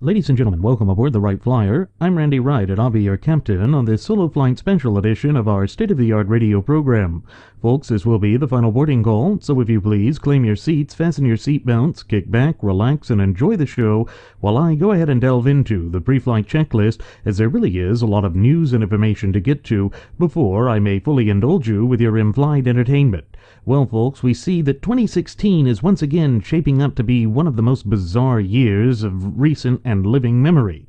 Ladies and gentlemen, welcome aboard the Wright Flyer. I'm Randy Wright, and I'll be your captain on this solo flight special edition of our state-of-the-art radio program. Folks, this will be the final boarding call, so if you please, claim your seats, fasten your seatbelts, kick back, relax, and enjoy the show while I go ahead and delve into the pre-flight checklist, as there really is a lot of news and information to get to before I may fully indulge you with your in-flight entertainment. Well, folks, we see that 2016 is once again shaping up to be one of the most bizarre years of recent and living memory.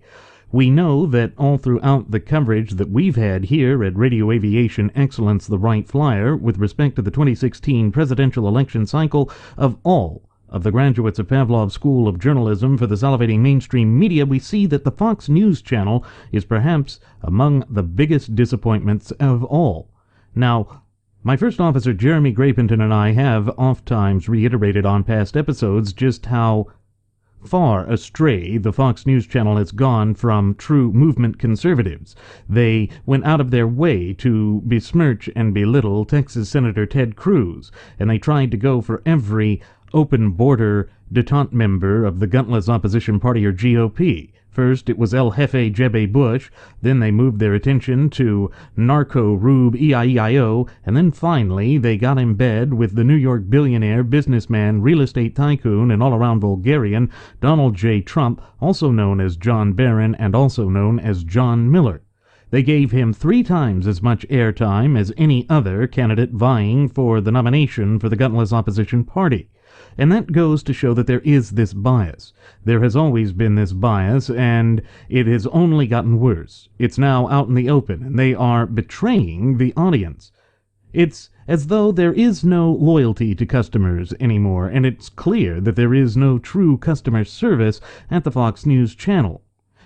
We know that all throughout the coverage that we've had here at Radio Aviation Excellence the Wright Flyer with respect to the 2016 presidential election cycle, of all of the graduates of Pavlov School of Journalism for the salivating mainstream media, we see that the Fox News channel is perhaps among the biggest disappointments of all. Now, my first officer, Jeremy Grapenton, and I have oft-times reiterated on past episodes just how far astray the Fox News channel has gone from true movement conservatives. They went out of their way to besmirch and belittle Texas Senator Ted Cruz, and they tried to go for every open border detente member of the gutless opposition party, or GOP. First, it was El Jefe Jeb Bush, then they moved their attention to Narco Rube EIEIO, and then finally they got in bed with the New York billionaire, businessman, real estate tycoon, and all-around vulgarian Donald J. Trump, also known as John Barron and also known as John Miller. They gave him 3 times as much airtime as any other candidate vying for the nomination for the gutless opposition party. And that goes to show that there is this bias. There has always been this bias, and it has only gotten worse. It's now out in the open, and they are betraying the audience. It's as though there is no loyalty to customers anymore, and it's clear that there is no true customer service at the Fox News channel.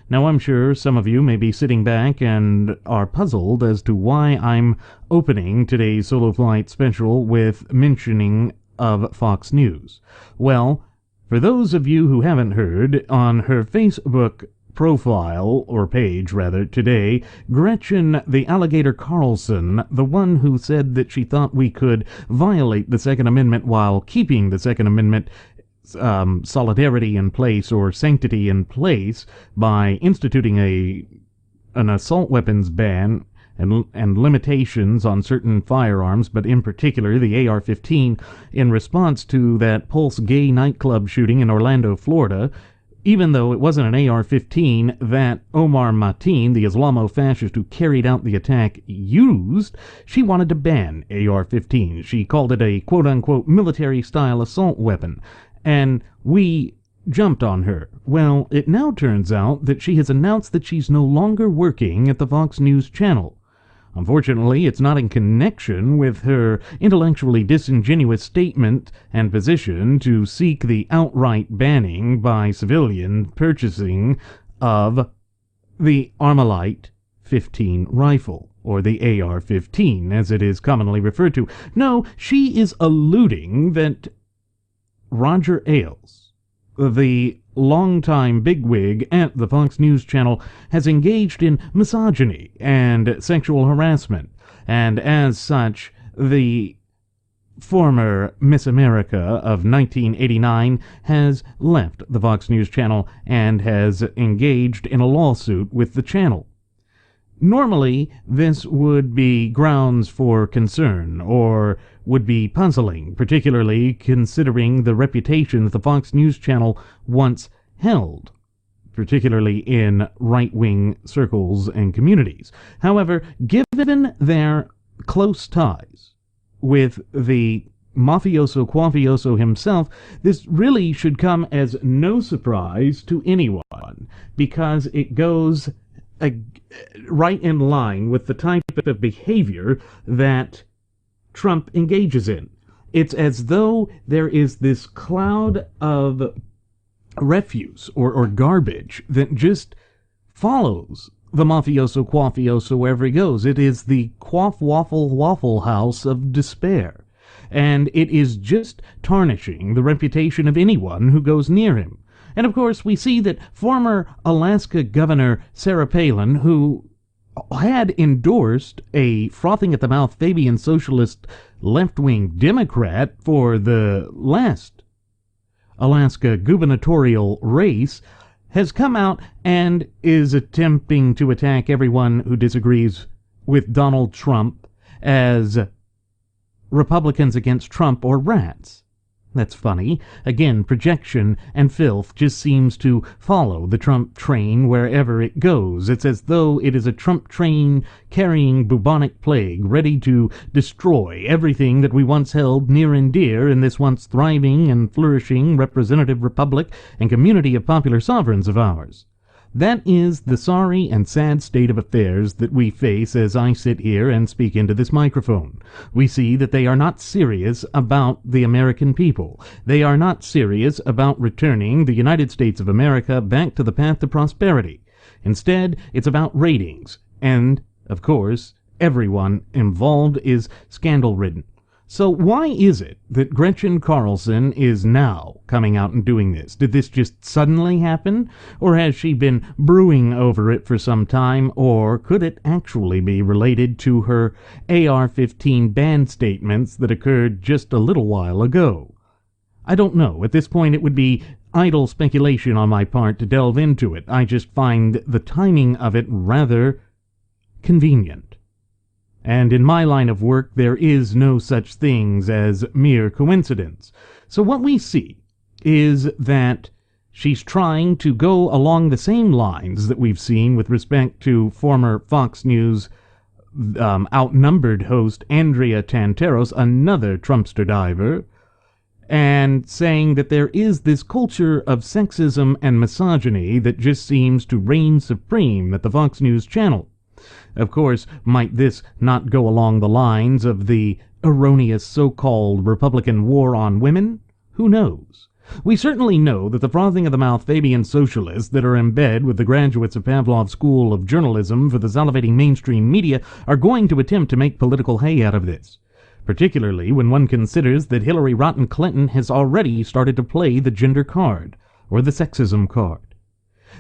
Now, I'm sure some of you may be sitting back and are puzzled as to why I'm opening today's solo flight special with mentioning of Fox News. Well, for those of you who haven't heard, on her Facebook profile, or page rather, today, Gretchen the Alligator Carlson, the one who said that she thought we could violate the Second Amendment while keeping the Second Amendment solidarity in place, or sanctity in place, by instituting an assault weapons ban and limitations on certain firearms, but in particular the AR-15, in response to that Pulse gay nightclub shooting in Orlando, Florida. Even though it wasn't an AR-15 that Omar Mateen, the Islamo-fascist who carried out the attack, used, she wanted to ban AR-15. She called it a quote-unquote military-style assault weapon, and we jumped on her. Well, it now turns out that she has announced that she's no longer working at the Fox News channel. Unfortunately, it's not in connection with her intellectually disingenuous statement and position to seek the outright banning by civilian purchasing of the Armalite 15 rifle, or the AR-15, as it is commonly referred to. No, she is alluding that Roger Ailes, the longtime bigwig at the Fox News channel, has engaged in misogyny and sexual harassment, and as such, the former Miss America of 1989 has left the Fox News channel and has engaged in a lawsuit with the channel. Normally, this would be grounds for concern, or would be puzzling, particularly considering the reputation that the Fox News channel once held, particularly in right-wing circles and communities. However, given their close ties with the mafioso quafioso himself, this really should come as no surprise to anyone, because it goes right in line with the type of behavior that Trump engages in. It's as though there is this cloud of refuse or garbage that just follows the mafioso quafioso wherever he goes. It is the quaff waffle house of despair, and it is just tarnishing the reputation of anyone who goes near him. And of course, we see that former Alaska Governor Sarah Palin, who had endorsed a frothing-at-the-mouth Fabian socialist left-wing Democrat for the last Alaska gubernatorial race, has come out and is attempting to attack everyone who disagrees with Donald Trump as Republicans against Trump or rats. That's funny. Again, projection and filth just seems to follow the Trump train wherever it goes. It's as though it is a Trump train carrying bubonic plague, ready to destroy everything that we once held near and dear in this once thriving and flourishing representative republic and community of popular sovereigns of ours. That is the sorry and sad state of affairs that we face as I sit here and speak into this microphone. We see that they are not serious about the American people. They are not serious about returning the United States of America back to the path to prosperity. Instead, it's about ratings. And, of course, everyone involved is scandal-ridden. So why is it that Gretchen Carlson is now coming out and doing this? Did this just suddenly happen? Or has she been brewing over it for some time? Or could it actually be related to her AR-15 ban statements that occurred just a little while ago? I don't know. At this point, it would be idle speculation on my part to delve into it. I just find the timing of it rather convenient. And in my line of work, there is no such things as mere coincidence. So what we see is that she's trying to go along the same lines that we've seen with respect to former Fox News outnumbered host Andrea Tantaros, another Trumpster diver, and saying that there is this culture of sexism and misogyny that just seems to reign supreme at the Fox News channel. Of course, might this not go along the lines of the erroneous so-called Republican war on women? Who knows? We certainly know that the frothing of the mouth Fabian socialists that are in bed with the graduates of Pavlov's School of Journalism for the salivating mainstream media are going to attempt to make political hay out of this, particularly when one considers that Hillary Rotten Clinton has already started to play the gender card, or the sexism card.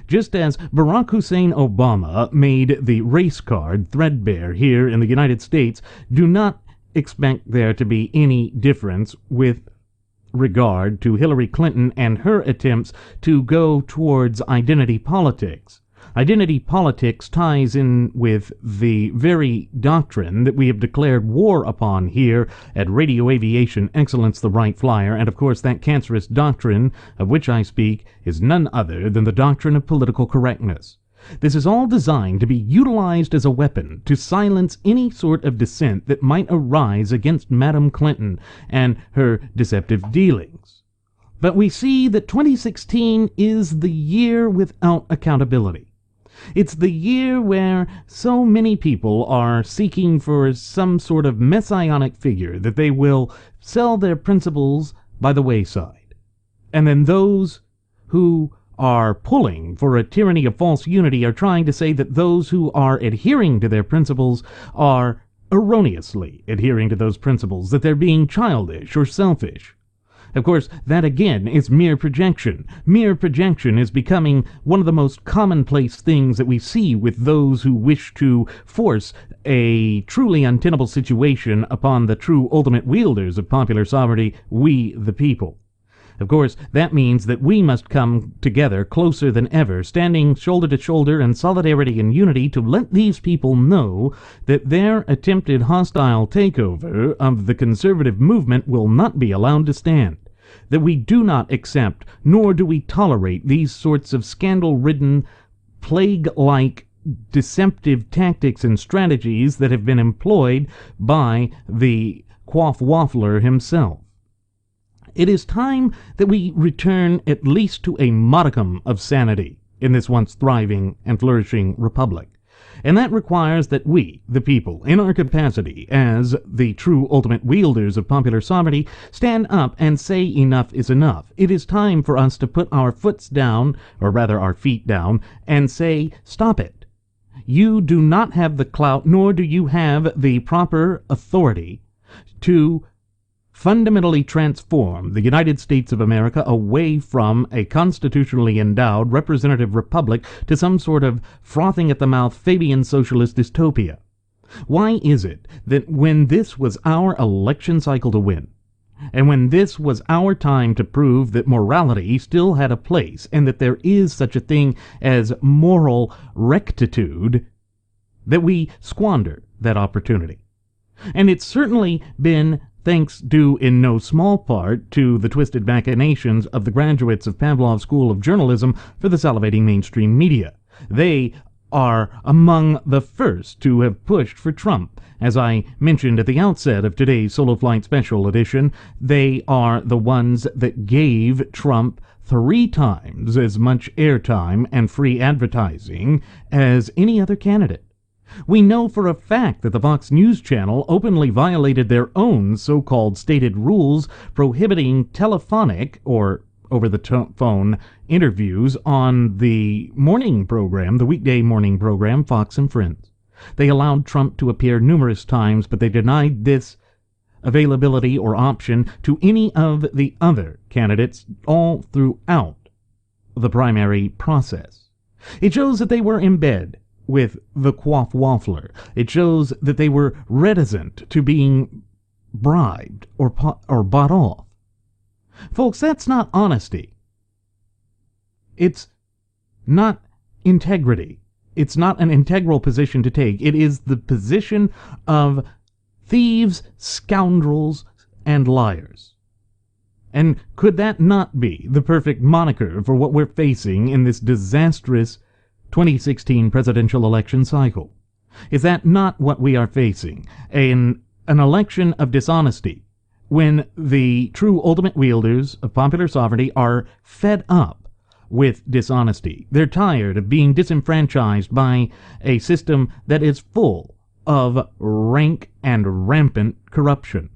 Just as Barack Hussein Obama made the race card threadbare here in the United States, do not expect there to be any difference with regard to Hillary Clinton and her attempts to go towards identity politics. Identity politics ties in with the very doctrine that we have declared war upon here at Radio Aviation Excellence, the Wright Flyer, and of course that cancerous doctrine of which I speak is none other than the doctrine of political correctness. This is all designed to be utilized as a weapon to silence any sort of dissent that might arise against Madam Clinton and her deceptive dealings. But we see that 2016 is the year without accountability. It's the year where so many people are seeking for some sort of messianic figure that they will sell their principles by the wayside. And then those who are pulling for a tyranny of false unity are trying to say that those who are adhering to their principles are erroneously adhering to those principles, that they're being childish or selfish. Of course, that again is mere projection. Mere projection is becoming one of the most commonplace things that we see with those who wish to force a truly untenable situation upon the true ultimate wielders of popular sovereignty, we the people. Of course, that means that we must come together closer than ever, standing shoulder to shoulder in solidarity and unity to let these people know that their attempted hostile takeover of the conservative movement will not be allowed to stand. That we do not accept, nor do we tolerate these sorts of scandal-ridden, plague-like, deceptive tactics and strategies that have been employed by the quaff waffler himself. It is time that we return at least to a modicum of sanity in this once thriving and flourishing republic. And that requires that we, the people, in our capacity as the true ultimate wielders of popular sovereignty, stand up and say enough is enough. It is time for us to put our foots down, or rather our feet down, and say, stop it. You do not have the clout, nor do you have the proper authority to fundamentally transform the United States of America away from a constitutionally endowed representative republic to some sort of frothing at the mouth Fabian socialist dystopia. Why is it that when this was our election cycle to win, And when this was our time to prove that morality still had a place and that there is such a thing as moral rectitude, that we squander that opportunity. And it's certainly been thanks due in no small part to the twisted machinations of the graduates of Pavlov's School of Journalism for the salivating mainstream media. They are among the first to have pushed for Trump. As I mentioned at the outset of today's Solo Flight Special Edition, they are the ones that gave Trump 3 times as much airtime and free advertising as any other candidate. We know for a fact that the Fox News Channel openly violated their own so-called stated rules prohibiting telephonic or over-the-phone interviews on the morning program, the weekday morning program, Fox and Friends. They allowed Trump to appear numerous times, but they denied this availability or option to any of the other candidates all throughout the primary process. It shows that they were in bed with the quaff waffler. It shows that they were reticent to being bribed or bought off. Folks, that's not honesty. It's not integrity. It's not an integral position to take. It is the position of thieves, scoundrels, and liars. And could that not be the perfect moniker for what we're facing in this disastrous 2016 presidential election cycle? Is that not what we are facing? An election of dishonesty, when the true ultimate wielders of popular sovereignty are fed up with dishonesty. They're tired of being disenfranchised by a system that is full of rank and rampant corruption.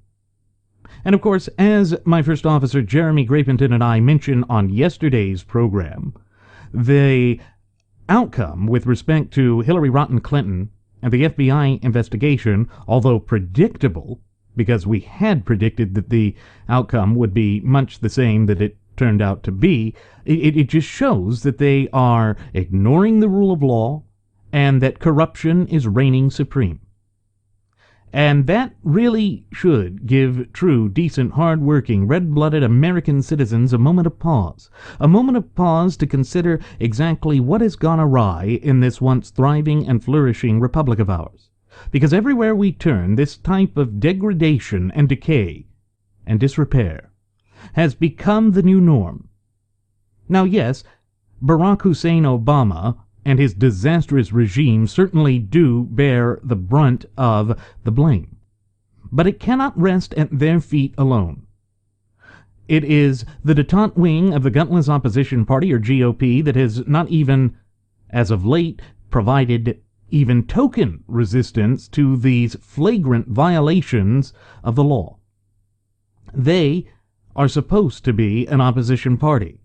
And of course, as my first officer Jeremy Grapington and I mentioned on yesterday's program, the outcome with respect to Hillary Rotten Clinton and the FBI investigation, although predictable, because we had predicted that the outcome would be much the same that it turned out to be, it just shows that they are ignoring the rule of law and that corruption is reigning supreme. And that really should give true, decent, hard-working, red-blooded American citizens a moment of pause to consider exactly what has gone awry in this once thriving and flourishing republic of ours. Because everywhere we turn, this type of degradation and decay and disrepair has become the new norm. Now, yes, Barack Hussein Obama and his disastrous regime certainly do bear the brunt of the blame. But it cannot rest at their feet alone. It is the detente wing of the gutless opposition party, or GOP, that has not even, as of late, provided even token resistance to these flagrant violations of the law. They are supposed to be an opposition party.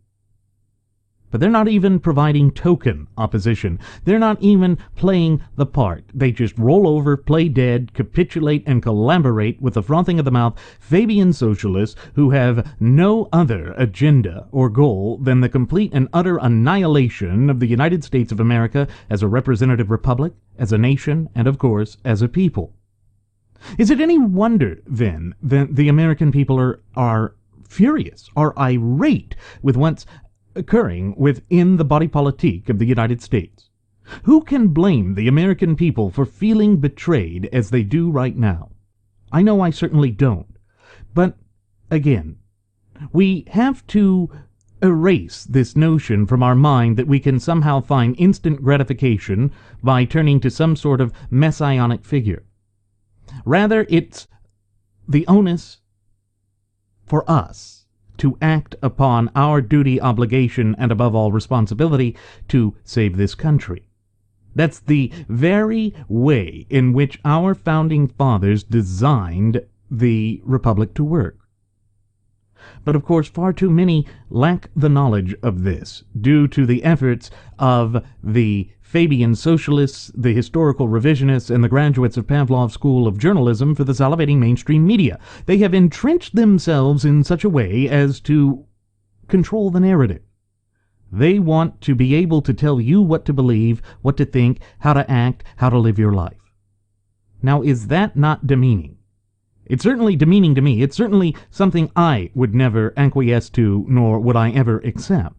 But they're not even providing token opposition. They're not even playing the part. They just roll over, play dead, capitulate, and collaborate with the frothing of the mouth Fabian socialists who have no other agenda or goal than the complete and utter annihilation of the United States of America as a representative republic, as a nation, and of course, as a people. Is it any wonder, then, that the American people are furious, are irate with what's occurring within the body politique of the United States? Who can blame the American people for feeling betrayed as they do right now? I know I certainly don't. But, again, we have to erase this notion from our mind that we can somehow find instant gratification by turning to some sort of messianic figure. Rather, it's the onus for us to act upon our duty, obligation, and above all responsibility to save this country. That's the very way in which our founding fathers designed the republic to work. But of course, far too many lack the knowledge of this due to the efforts of the Fabian socialists, the historical revisionists, and the graduates of Pavlov's School of Journalism for the salivating mainstream media. They have entrenched themselves in such a way as to control the narrative. They want to be able to tell you what to believe, what to think, how to act, how to live your life. Now, is that not demeaning? It's certainly demeaning to me. It's certainly something I would never acquiesce to, nor would I ever accept.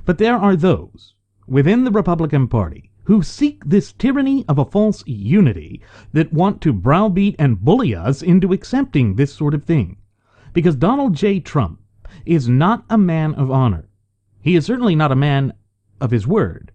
But there are those within the Republican Party who seek this tyranny of a false unity that want to browbeat and bully us into accepting this sort of thing. Because Donald J. Trump is not a man of honor. He is certainly not a man of his word.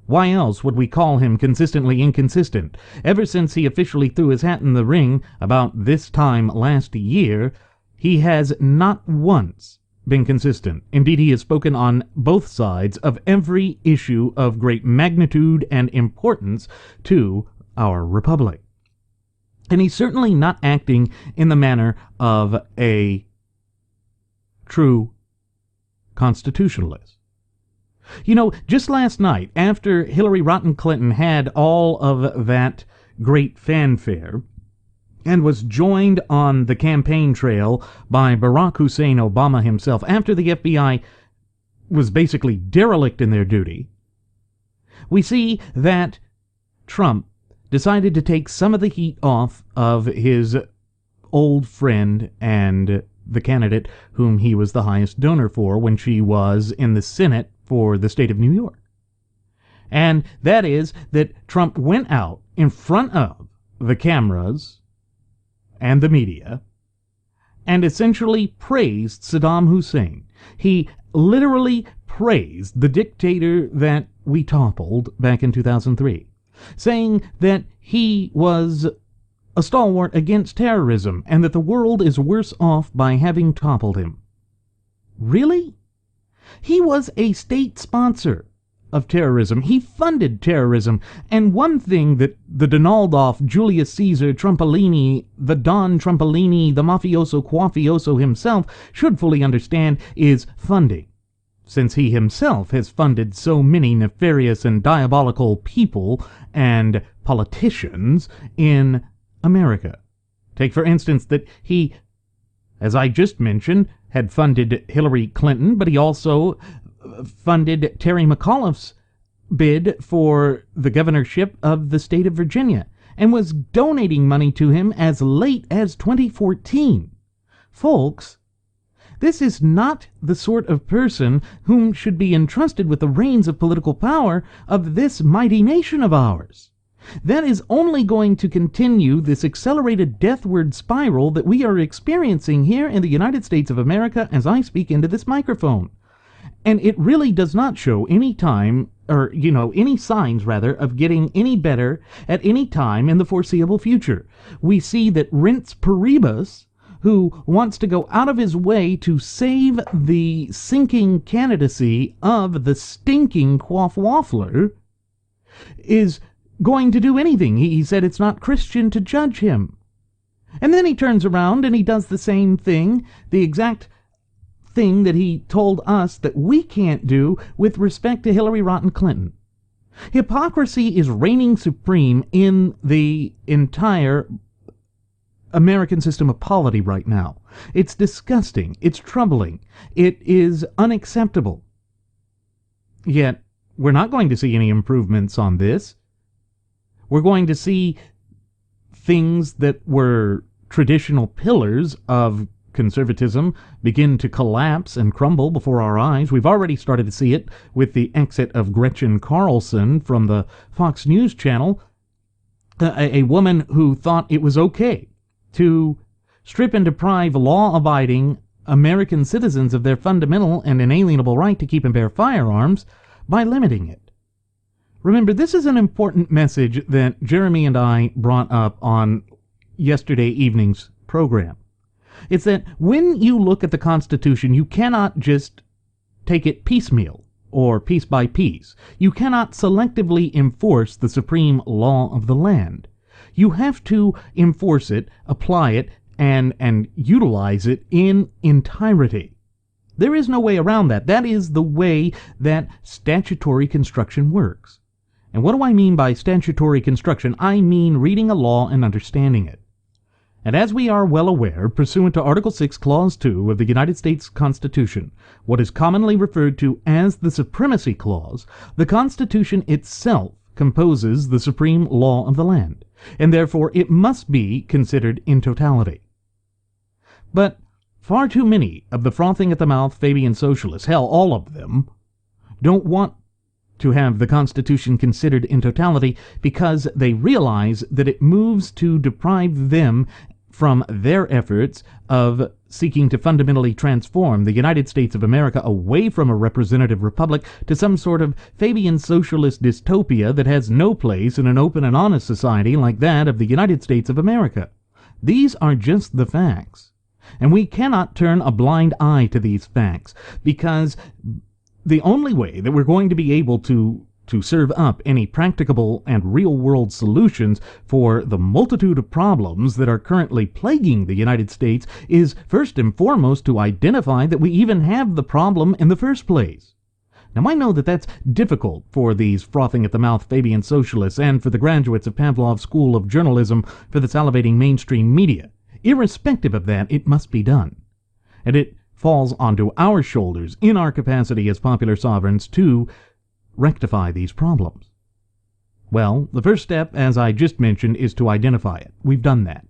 Why else would we call him consistently inconsistent? Ever since he officially threw his hat in the ring about this time last year, he has not once been consistent. Indeed, he has spoken on both sides of every issue of great magnitude and importance to our republic. And he's certainly not acting in the manner of a true constitutionalist. You know, just last night, after Hillary Rotten Clinton had all of that great fanfare and was joined on the campaign trail by Barack Hussein Obama himself, after the FBI was basically derelict in their duty, we see that Trump decided to take some of the heat off of his old friend and the candidate whom he was the highest donor for when she was in the Senate for the state of New York. And that is that Trump went out in front of the cameras and the media and essentially praised Saddam Hussein. He literally praised the dictator that we toppled back in 2003, saying that he was a stalwart against terrorism and that the world is worse off by having toppled him. Really? He was a state sponsor of terrorism. He funded terrorism. And one thing that the Donaldoff, Julius Caesar, Trumpolini, the Don Trumpolini, the mafioso Quafioso himself should fully understand is funding, since he himself has funded so many nefarious and diabolical people and politicians in America. Take, for instance, that he, as I just mentioned, had funded Hillary Clinton, but he also funded Terry McAuliffe's bid for the governorship of the state of Virginia and was donating money to him as late as 2014. Folks, this is not the sort of person whom should be entrusted with the reins of political power of this mighty nation of ours. That is only going to continue this accelerated deathward spiral that we are experiencing here in the United States of America as I speak into this microphone. And it really does not show any time, or, any signs, rather, of getting any better at any time in the foreseeable future. We see that Reince Priebus, who wants to go out of his way to save the sinking candidacy of the stinking Quaff Waffler, is going to do anything. He said it's not Christian to judge him. And then he turns around and he does the same thing, the exact thing that he told us that we can't do with respect to Hillary Rotten Clinton. Hypocrisy is reigning supreme in the entire American system of polity right now. It's disgusting. It's troubling. It is unacceptable. Yet, we're not going to see any improvements on this. We're going to see things that were traditional pillars of conservatism begin to collapse and crumble before our eyes. We've already started to see it with the exit of Gretchen Carlson from the Fox News channel, a woman who thought it was okay to strip and deprive law-abiding American citizens of their fundamental and inalienable right to keep and bear firearms by limiting it. Remember, this is an important message that Jeremy and I brought up on yesterday evening's program. It's that when you look at the Constitution, you cannot just take it piecemeal or piece by piece. You cannot selectively enforce the supreme law of the land. You have to enforce it, apply it, and utilize it in entirety. There is no way around that. That is the way that statutory construction works. And what do I mean by statutory construction? I mean reading a law and understanding it. And as we are well aware, pursuant to Article 6, Clause 2 of the United States Constitution, what is commonly referred to as the Supremacy Clause, the Constitution itself composes the supreme law of the land. and therefore it must be considered in totality. But far too many of the frothing-at-the-mouth Fabian socialists, hell, all of them, don't want to have the Constitution considered in totality because they realize that it moves to deprive them from their efforts of seeking to fundamentally transform the United States of America away from a representative republic to some sort of Fabian socialist dystopia that has no place in an open and honest society like that of the United States of America. These are just the facts. And we cannot turn a blind eye to these facts, because the only way that we're going to be able to serve up any practicable and real-world solutions for the multitude of problems that are currently plaguing the United States is first and foremost to identify that we even have the problem in the first place. Now, I know that that's difficult for these frothing-at-the-mouth Fabian socialists and for the graduates of Pavlov's School of Journalism for the salivating mainstream media. Irrespective of that, it must be done. And it falls onto our shoulders in our capacity as popular sovereigns to rectify these problems. Well, the first step, as I just mentioned, is to identify it. We've done that.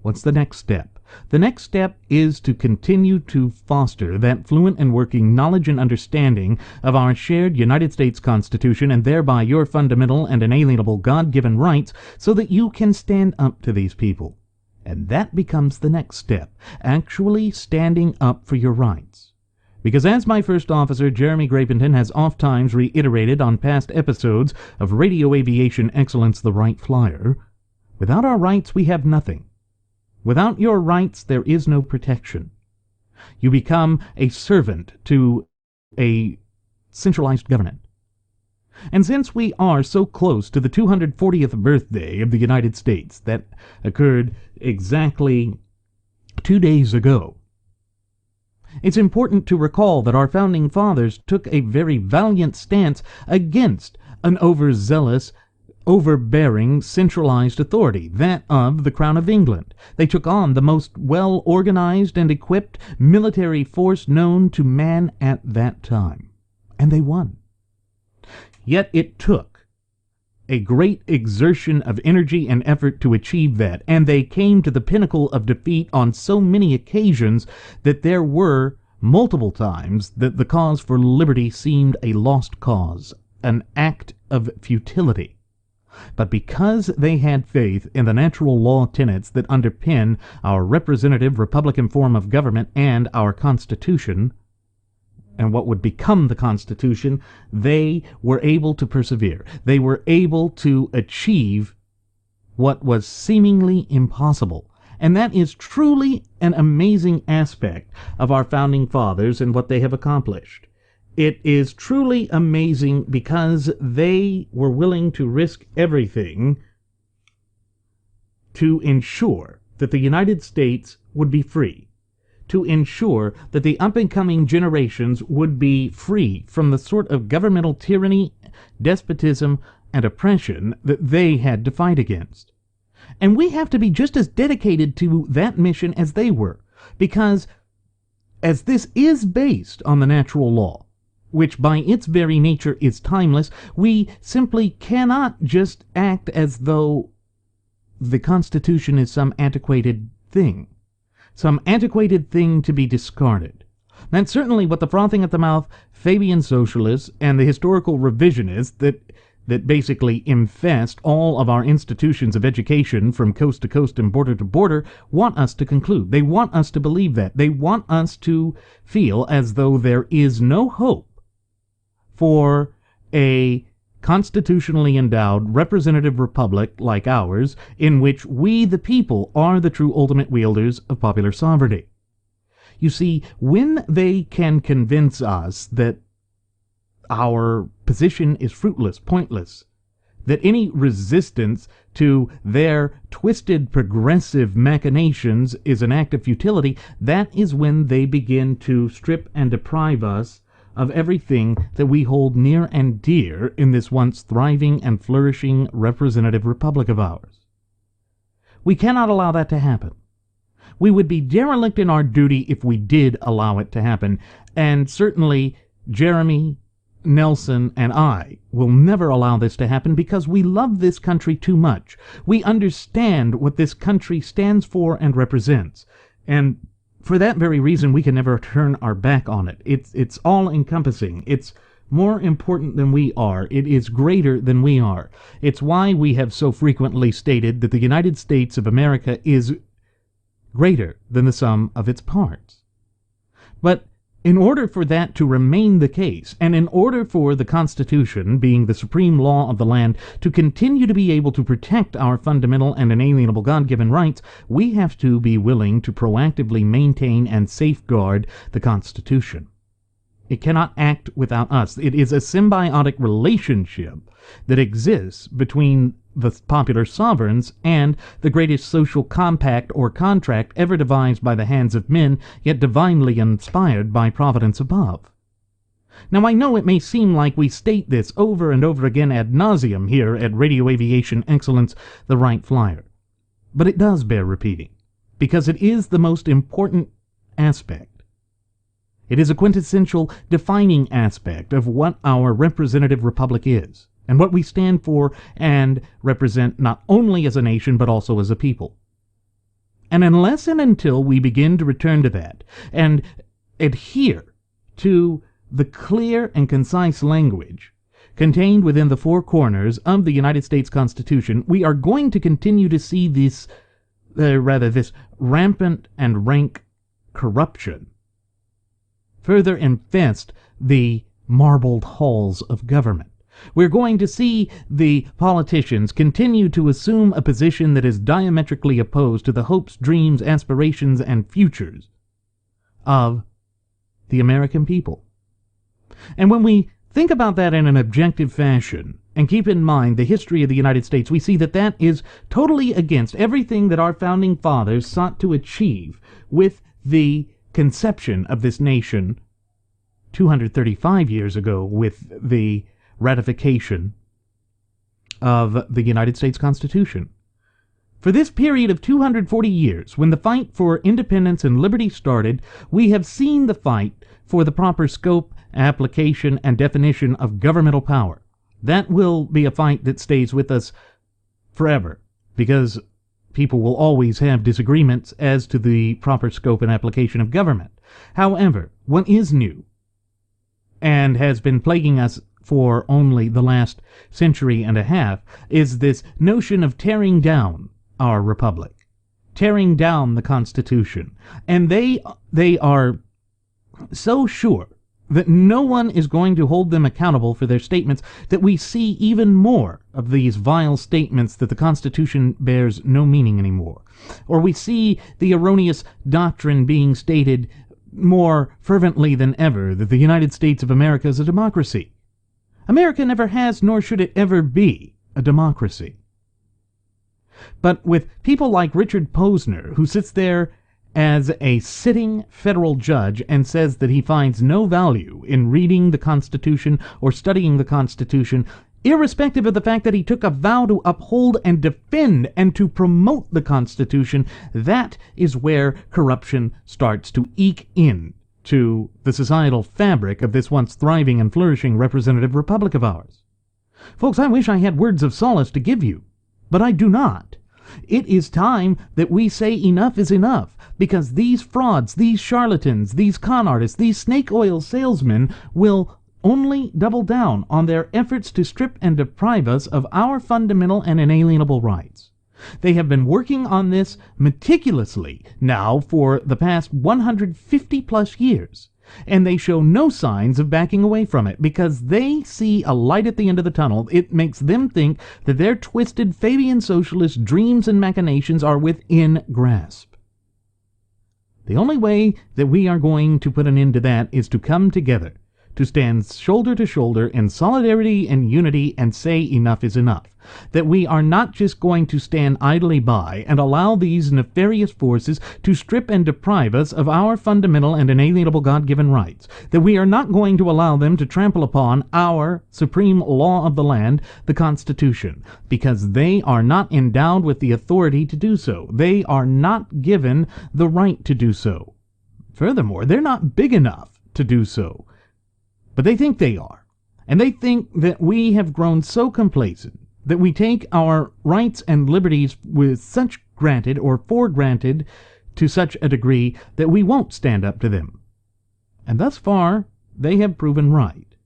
What's the next step? The next step is to continue to foster that fluent and working knowledge and understanding of our shared United States Constitution and thereby your fundamental and inalienable God-given rights so that you can stand up to these people. And that becomes the next step, actually standing up for your rights. Because as my first officer, Jeremy Grapington, has oft-times reiterated on past episodes of Radio Aviation Excellence, the Wright Flyer, without our rights we have nothing. Without your rights there is no protection. You become a servant to a centralized government. And since we are so close to the 240th birthday of the United States, that occurred exactly 2 days ago, it's important to recall that our founding fathers took a very valiant stance against an overzealous, overbearing, centralized authority, that of the Crown of England. They took on the most well-organized and equipped military force known to man at that time. And they won. Yet it took a great exertion of energy and effort to achieve that, and they came to the pinnacle of defeat on so many occasions that there were multiple times that the cause for liberty seemed a lost cause, an act of futility. But because they had faith in the natural law tenets that underpin our representative Republican form of government and our Constitution, and what would become the Constitution, they were able to persevere. They were able to achieve what was seemingly impossible. And that is truly an amazing aspect of our founding fathers and what they have accomplished. It is truly amazing because they were willing to risk everything to ensure that the United States would be free, to ensure that the up-and-coming generations would be free from the sort of governmental tyranny, despotism, and oppression that they had to fight against. And we have to be just as dedicated to that mission as they were, because as this is based on the natural law, which by its very nature is timeless, we simply cannot just act as though the Constitution is some antiquated thing to be discarded. That's certainly what the frothing-at-the-mouth Fabian socialists and the historical revisionists that basically infest all of our institutions of education from coast to coast and border to border want us to conclude. They want us to believe that. They want us to feel as though there is no hope for a constitutionally endowed representative republic like ours, in which we, the people, are the true ultimate wielders of popular sovereignty. You see, when they can convince us that our position is fruitless, pointless, that any resistance to their twisted progressive machinations is an act of futility, that is when they begin to strip and deprive us of everything that we hold near and dear in this once thriving and flourishing representative republic of ours. We cannot allow that to happen. We would be derelict in our duty if we did allow it to happen, and certainly Jeremy Nelson and I will never allow this to happen because we love this country too much. We understand what this country stands for and represents. And for that very reason, we can never turn our back on it. It's all-encompassing. It's more important than we are. It is greater than we are. It's why we have so frequently stated that the United States of America is greater than the sum of its parts. But in order for that to remain the case, and in order for the Constitution, being the supreme law of the land, to continue to be able to protect our fundamental and inalienable God-given rights, we have to be willing to proactively maintain and safeguard the Constitution. It cannot act without us. It is a symbiotic relationship that exists between the popular sovereigns and the greatest social compact or contract ever devised by the hands of men, yet divinely inspired by providence above. Now, I know it may seem like we state this over and over again ad nauseum here at Radio Aviation Excellence, the Wright Flyer. But it does bear repeating, because it is the most important aspect. It is a quintessential defining aspect of what our representative republic is, and what we stand for and represent not only as a nation but also as a people. And unless and until we begin to return to that and adhere to the clear and concise language contained within the four corners of the United States Constitution, we are going to continue to see this rampant and rank corruption further infest the marbled halls of government. We're going to see the politicians continue to assume a position that is diametrically opposed to the hopes, dreams, aspirations, and futures of the American people. And when we think about that in an objective fashion, and keep in mind the history of the United States, we see that that is totally against everything that our founding fathers sought to achieve with the conception of this nation 235 years ago with the ratification of the United States Constitution. For this period of 240 years, when the fight for independence and liberty started, we have seen the fight for the proper scope, application, and definition of governmental power. That will be a fight that stays with us forever, because people will always have disagreements as to the proper scope and application of government. However, what is new and has been plaguing us for only the last century and a half is this notion of tearing down our republic, tearing down the Constitution. And they are so sure that no one is going to hold them accountable for their statements that we see even more of these vile statements that the Constitution bears no meaning anymore. Or we see the erroneous doctrine being stated more fervently than ever that the United States of America is a democracy. America never has, nor should it ever be, a democracy. But with people like Richard Posner, who sits there as a sitting federal judge and says that he finds no value in reading the Constitution or studying the Constitution, irrespective of the fact that he took a vow to uphold and defend and to promote the Constitution, that is where corruption starts to eke in to the societal fabric of this once thriving and flourishing representative republic of ours. Folks, I wish I had words of solace to give you, but I do not. It is time that we say enough is enough, because these frauds, these charlatans, these con artists, these snake oil salesmen will only double down on their efforts to strip and deprive us of our fundamental and inalienable rights. They have been working on this meticulously now for the past 150 plus years, and they show no signs of backing away from it because they see a light at the end of the tunnel. It makes them think that their twisted Fabian socialist dreams and machinations are within grasp. The only way that we are going to put an end to that is to come together, to stand shoulder to shoulder in solidarity and unity and say enough is enough. That we are not just going to stand idly by and allow these nefarious forces to strip and deprive us of our fundamental and inalienable God-given rights. That we are not going to allow them to trample upon our supreme law of the land, the Constitution, because they are not endowed with the authority to do so. They are not given the right to do so. Furthermore, they're not big enough to do so. But they think they are. And they think that we have grown so complacent that we take our rights and liberties with such granted or for granted to such a degree that we won't stand up to them. And thus far, they have proven right.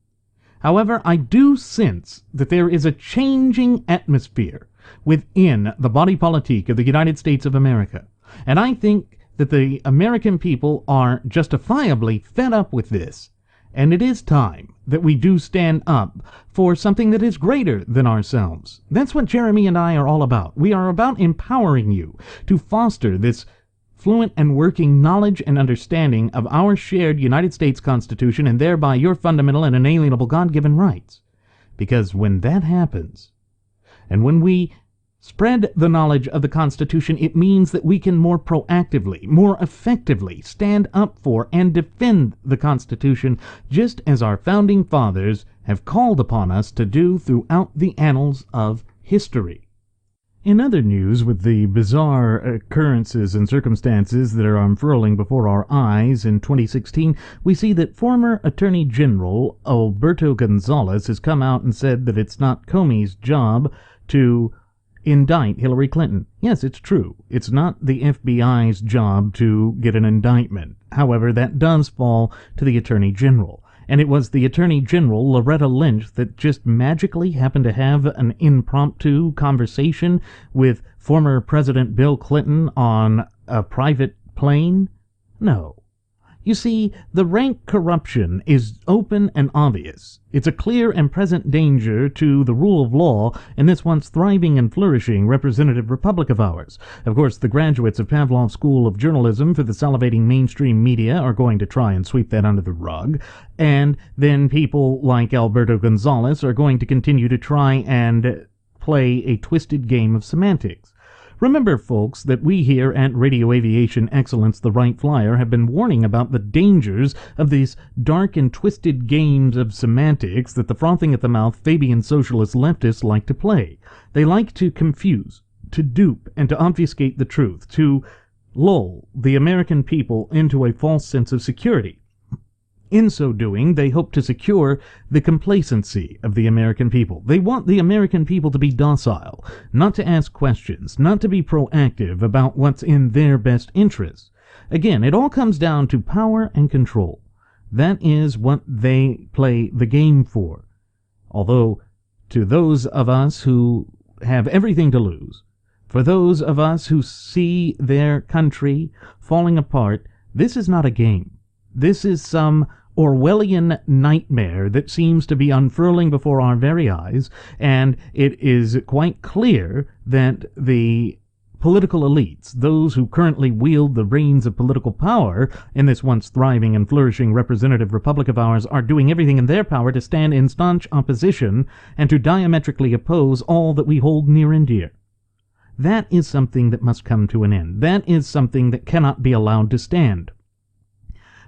However, I do sense that there is a changing atmosphere within the body politique of the United States of America. And I think that the American people are justifiably fed up with this. And it is time that we do stand up for something that is greater than ourselves. That's what Jeremy and I are all about. We are about empowering you to foster this fluent and working knowledge and understanding of our shared United States Constitution and thereby your fundamental and inalienable God-given rights. Because when that happens, and when we spread the knowledge of the Constitution, it means that we can more proactively, more effectively stand up for and defend the Constitution, just as our founding fathers have called upon us to do throughout the annals of history. In other news, with the bizarre occurrences and circumstances that are unfurling before our eyes in 2016, we see that former Attorney General Alberto Gonzales has come out and said that it's not Comey's job to indict Hillary Clinton. Yes, it's true. It's not the FBI's job to get an indictment. However, that does fall to the Attorney General. And it was the Attorney General, Loretta Lynch, that just magically happened to have an impromptu conversation with former President Bill Clinton on a private plane? No. You see, the rank corruption is open and obvious. It's a clear and present danger to the rule of law in this once thriving and flourishing representative republic of ours. Of course, the graduates of Pavlov's School of Journalism for the salivating mainstream media are going to try and sweep that under the rug, and then people like Alberto Gonzales are going to continue to try and play a twisted game of semantics. Remember, folks, that we here at Radio Aviation Excellence, the Wright Flyer, have been warning about the dangers of these dark and twisted games of semantics that the frothing-at-the-mouth Fabian socialist leftists like to play. They like to confuse, to dupe, and to obfuscate the truth, to lull the American people into a false sense of security. In so doing, they hope to secure the complacency of the American people. They want the American people to be docile, not to ask questions, not to be proactive about what's in their best interests. Again, it all comes down to power and control. That is what they play the game for. Although, to those of us who have everything to lose, for those of us who see their country falling apart, this is not a game. This is some Orwellian nightmare that seems to be unfurling before our very eyes, and it is quite clear that the political elites, those who currently wield the reins of political power in this once thriving and flourishing representative republic of ours, are doing everything in their power to stand in staunch opposition and to diametrically oppose all that we hold near and dear. That is something that must come to an end. That is something that cannot be allowed to stand.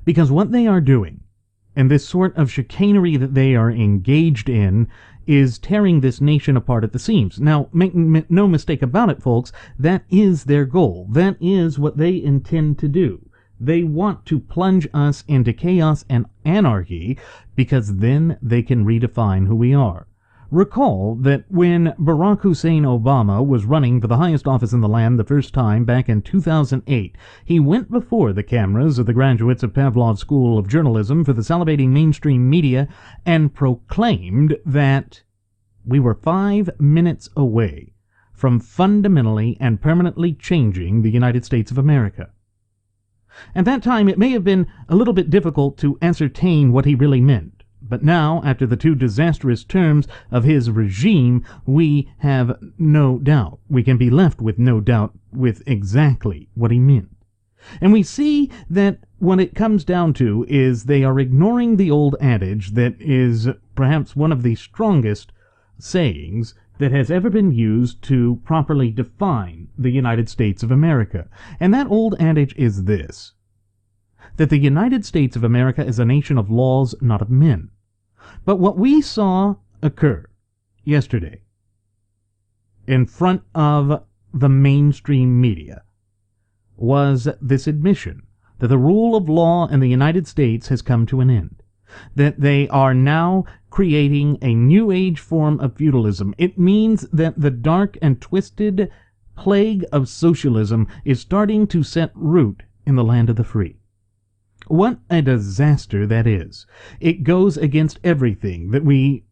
Because what they are doing, and this sort of chicanery that they are engaged in, is tearing this nation apart at the seams. Now, make no mistake about it, folks, that is their goal. That is what they intend to do. They want to plunge us into chaos and anarchy, because then they can redefine who we are. Recall that when Barack Hussein Obama was running for the highest office in the land the first time back in 2008, he went before the cameras of the graduates of Pavlov's School of Journalism for the salivating mainstream media and proclaimed that we were 5 minutes away from fundamentally and permanently changing the United States of America. At that time, it may have been a little bit difficult to ascertain what he really meant. But now, after the 2 disastrous terms of his regime, we have no doubt. We can be left with no doubt with exactly what he meant. And we see that what it comes down to is they are ignoring the old adage that is perhaps one of the strongest sayings that has ever been used to properly define the United States of America. And that old adage is this: that the United States of America is a nation of laws, not of men. But what we saw occur yesterday in front of the mainstream media was this admission that the rule of law in the United States has come to an end, that they are now creating a new age form of feudalism. It means that the dark and twisted plague of socialism is starting to set root in the land of the free. What a disaster that is. It goes against everything that we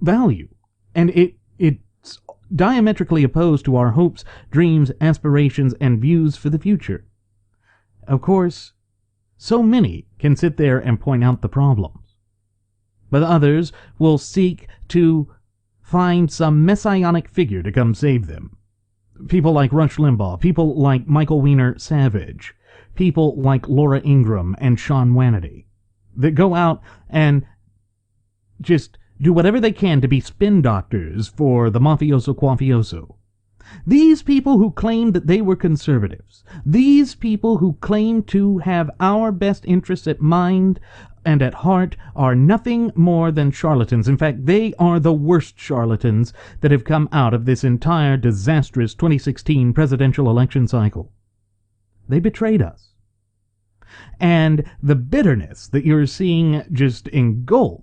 value, and it's diametrically opposed to our hopes, dreams, aspirations, and views for the future. Of course, so many can sit there and point out the problems, but others will seek to find some messianic figure to come save them. People like Rush Limbaugh, people like Michael Weiner Savage, people like Laura Ingraham and Sean Hannity, that go out and just do whatever they can to be spin doctors for the mafioso quafioso. These people who claim that they were conservatives, these people who claim to have our best interests at mind and at heart, are nothing more than charlatans. In fact, they are the worst charlatans that have come out of this entire disastrous 2016 presidential election cycle. They betrayed us. And the bitterness that you're seeing just engulf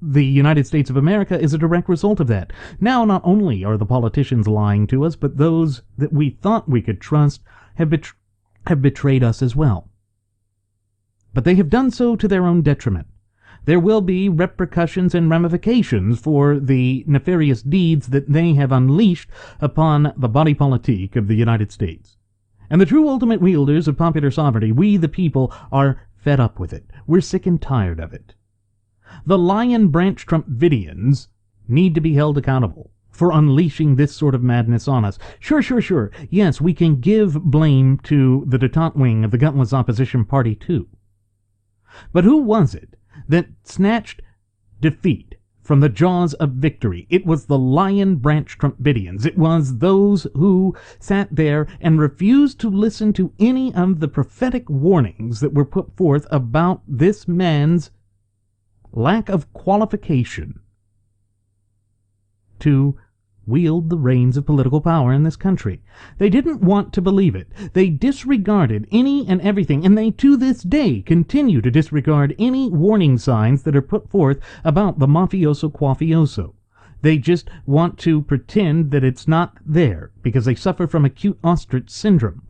the United States of America is a direct result of that. Now, not only are the politicians lying to us, but those that we thought we could trust have betrayed us as well. But they have done so to their own detriment. There will be repercussions and ramifications for the nefarious deeds that they have unleashed upon the body politique of the United States. And the true ultimate wielders of popular sovereignty, we the people, are fed up with it. We're sick and tired of it. The Lion Branch Trumpidians need to be held accountable for unleashing this sort of madness on us. Sure. Yes, we can give blame to the detente wing of the gutless opposition party too. But who was it that snatched defeat from the jaws of victory? It was the Lion Branch Trumpidians. It was those who sat there and refused to listen to any of the prophetic warnings that were put forth about this man's lack of qualification to wield the reins of political power in this country. They didn't want to believe it. They disregarded any and everything, and they to this day continue to disregard any warning signs that are put forth about the mafioso quafioso. They just want to pretend that it's not there because they suffer from acute ostrich syndrome.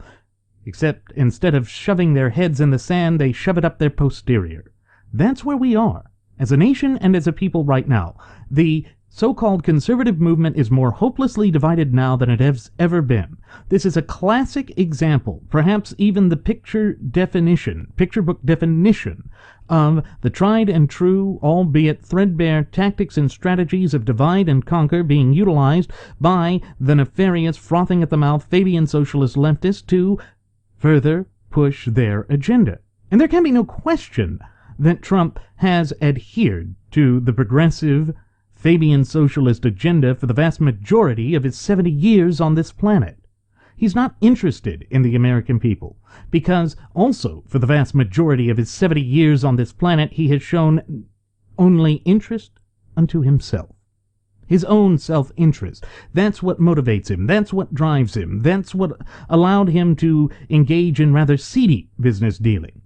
Except instead of shoving their heads in the sand, they shove it up their posterior. That's where we are as a nation and as a people right now. The so-called conservative movement is more hopelessly divided now than it has ever been. This is a classic example, perhaps even the picture book definition, of the tried and true, albeit threadbare, tactics and strategies of divide and conquer being utilized by the nefarious, frothing at the mouth Fabian socialist leftists to further push their agenda. And there can be no question that Trump has adhered to the progressive Fabian socialist agenda for the vast majority of his 70 years on this planet. He's not interested in the American people, because also for the vast majority of his 70 years on this planet, he has shown only interest unto himself. His own self-interest. That's what motivates him. That's what drives him. That's what allowed him to engage in rather seedy business dealings.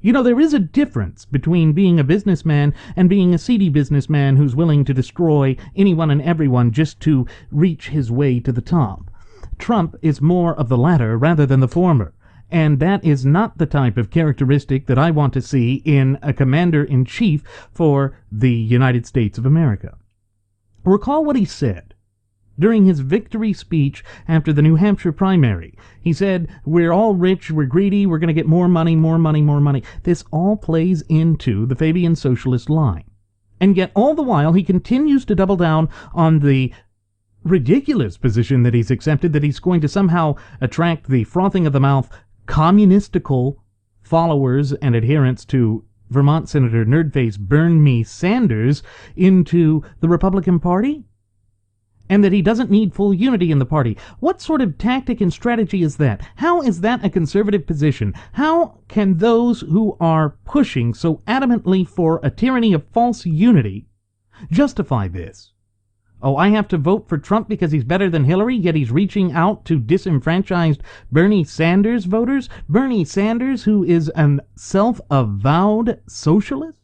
You know, there is a difference between being a businessman and being a seedy businessman who's willing to destroy anyone and everyone just to reach his way to the top. Trump is more of the latter rather than the former, and that is not the type of characteristic that I want to see in a commander-in-chief for the United States of America. Recall what he said during his victory speech after the New Hampshire primary. He said, we're all rich, we're greedy, we're going to get more money, more money, more money. This all plays into the Fabian socialist line. And yet all the while he continues to double down on the ridiculous position that he's accepted, that he's going to somehow attract the frothing of the mouth communistical followers and adherents to Vermont Senator Nerdface Bernie Sanders into the Republican Party, and that he doesn't need full unity in the party. What sort of tactic and strategy is that? How is that a conservative position? How can those who are pushing so adamantly for a tyranny of false unity justify this? Oh, I have to vote for Trump because he's better than Hillary, yet he's reaching out to disenfranchised Bernie Sanders voters? Bernie Sanders, who is an self-avowed socialist?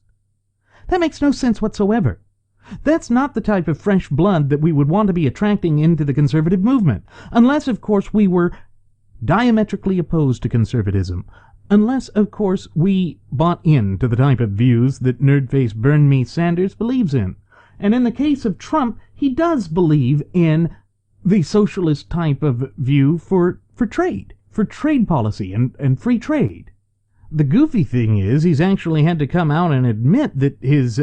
That makes no sense whatsoever. That's not the type of fresh blood that we would want to be attracting into the conservative movement, unless, of course, we were diametrically opposed to conservatism. Unless, of course, we bought into the type of views that nerd-face burn-me Sanders believes in. And in the case of Trump, he does believe in the socialist type of view for trade policy and free trade. The goofy thing is, he's actually had to come out and admit that his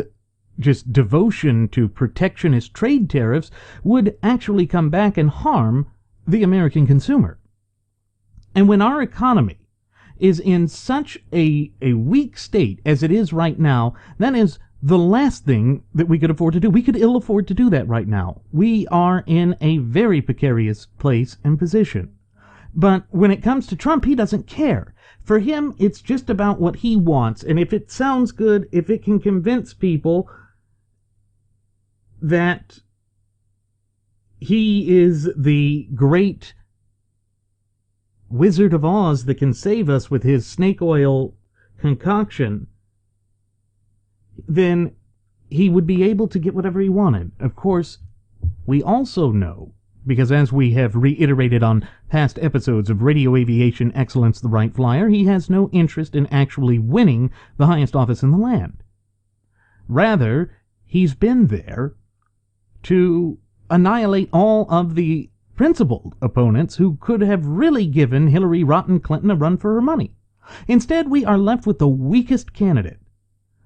just devotion to protectionist trade tariffs would actually come back and harm the American consumer. And when our economy is in such a weak state as it is right now, that is the last thing that we could afford to do. We could ill afford to do that right now. We are in a very precarious place and position. But when it comes to Trump, he doesn't care. For him, it's just about what he wants. And if it sounds good, if it can convince people that he is the great Wizard of Oz that can save us with his snake oil concoction, then he would be able to get whatever he wanted. Of course, we also know, because as we have reiterated on past episodes of Radio Aviation Excellence, the Wright Flyer, he has no interest in actually winning the highest office in the land. Rather, he's been there to annihilate all of the principled opponents who could have really given Hillary Rotten Clinton a run for her money. Instead, we are left with the weakest candidate,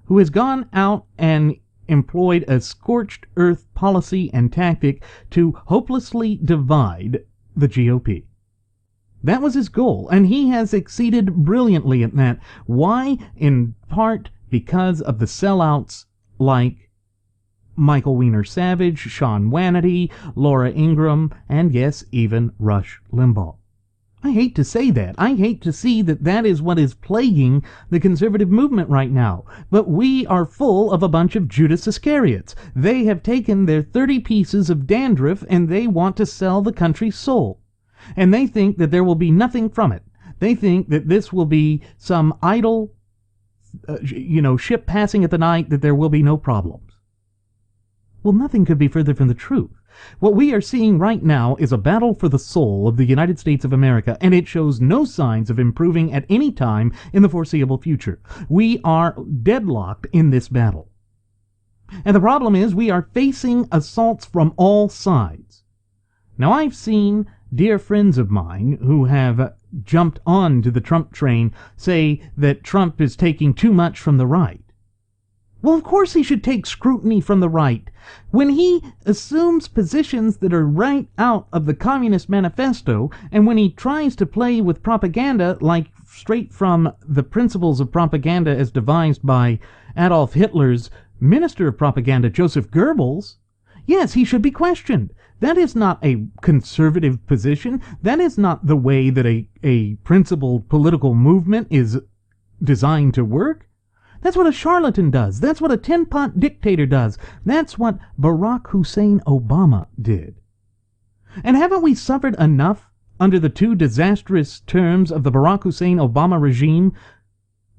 who has gone out and employed a scorched earth policy and tactic to hopelessly divide the GOP. That was his goal, and he has succeeded brilliantly at that. Why? In part because of the sellouts like Michael Weiner Savage, Sean Hannity, Laura Ingraham, and yes, even Rush Limbaugh. I hate to say that. I hate to see that that is what is plaguing the conservative movement right now. But we are full of a bunch of Judas Iscariots. They have taken their 30 pieces of dandruff and they want to sell the country's soul. And they think that there will be nothing from it. They think that this will be some idle, ship passing at the night, that there will be no problems. Well, nothing could be further from the truth. What we are seeing right now is a battle for the soul of the United States of America, and it shows no signs of improving at any time in the foreseeable future. We are deadlocked in this battle. And the problem is we are facing assaults from all sides. Now, I've seen dear friends of mine who have jumped on to the Trump train say that Trump is taking too much from the right. Well, of course he should take scrutiny from the right. When he assumes positions that are right out of the Communist Manifesto, and when he tries to play with propaganda like straight from the principles of propaganda as devised by Adolf Hitler's Minister of Propaganda, Joseph Goebbels, yes, he should be questioned. That is not a conservative position. That is not the way that a principled political movement is designed to work. That's what a charlatan does. That's what a tin-pot dictator does. That's what Barack Hussein Obama did. And haven't we suffered enough under the two disastrous terms of the Barack Hussein Obama regime?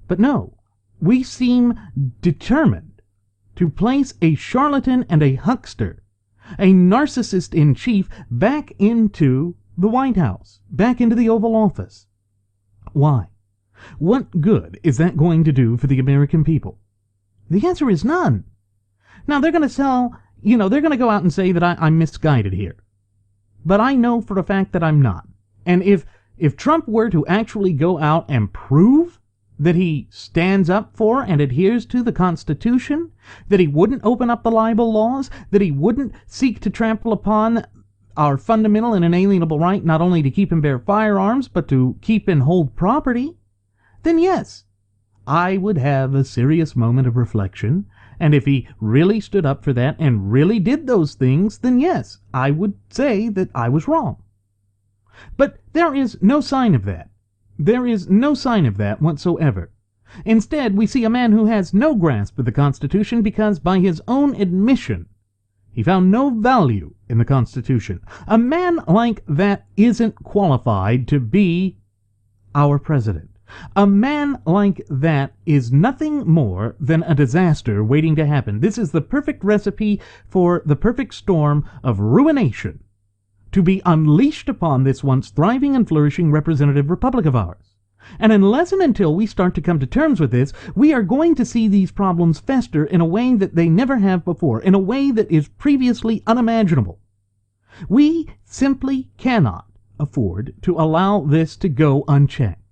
But no, we seem determined to place a charlatan and a huckster, a narcissist in chief, back into the White House, back into the Oval Office. Why? What good is that going to do for the American people? The answer is none. Now, they're going to they're going to go out and say that I'm misguided here. But I know for a fact that I'm not. And if Trump were to actually go out and prove that he stands up for and adheres to the Constitution, that he wouldn't open up the libel laws, that he wouldn't seek to trample upon our fundamental and inalienable right not only to keep and bear firearms, but to keep and hold property, then yes, I would have a serious moment of reflection, and if he really stood up for that and really did those things, then yes, I would say that I was wrong. But there is no sign of that. There is no sign of that whatsoever. Instead, we see a man who has no grasp of the Constitution because, by his own admission, he found no value in the Constitution. A man like that isn't qualified to be our president. A man like that is nothing more than a disaster waiting to happen. This is the perfect recipe for the perfect storm of ruination to be unleashed upon this once thriving and flourishing representative republic of ours. And unless and until we start to come to terms with this, we are going to see these problems fester in a way that they never have before, in a way that is previously unimaginable. We simply cannot afford to allow this to go unchecked.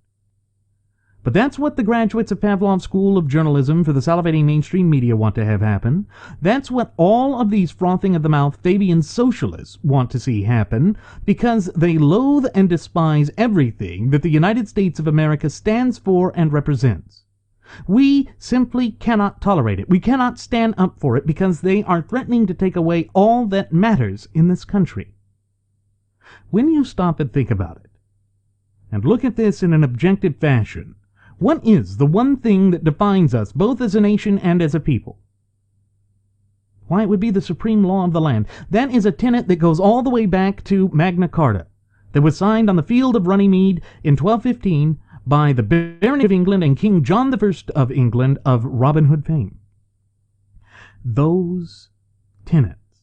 But that's what the graduates of Pavlov's School of Journalism for the salivating mainstream media want to have happen. That's what all of these frothing-at-the-mouth Fabian socialists want to see happen, because they loathe and despise everything that the United States of America stands for and represents. We simply cannot tolerate it. We cannot stand up for it because they are threatening to take away all that matters in this country. When you stop and think about it, and look at this in an objective fashion, what is the one thing that defines us both as a nation and as a people? Why, it would be the supreme law of the land. That is a tenet that goes all the way back to Magna Carta, that was signed on the field of Runnymede in 1215 by the Barony of England and King John I of England of Robin Hood fame. Those tenets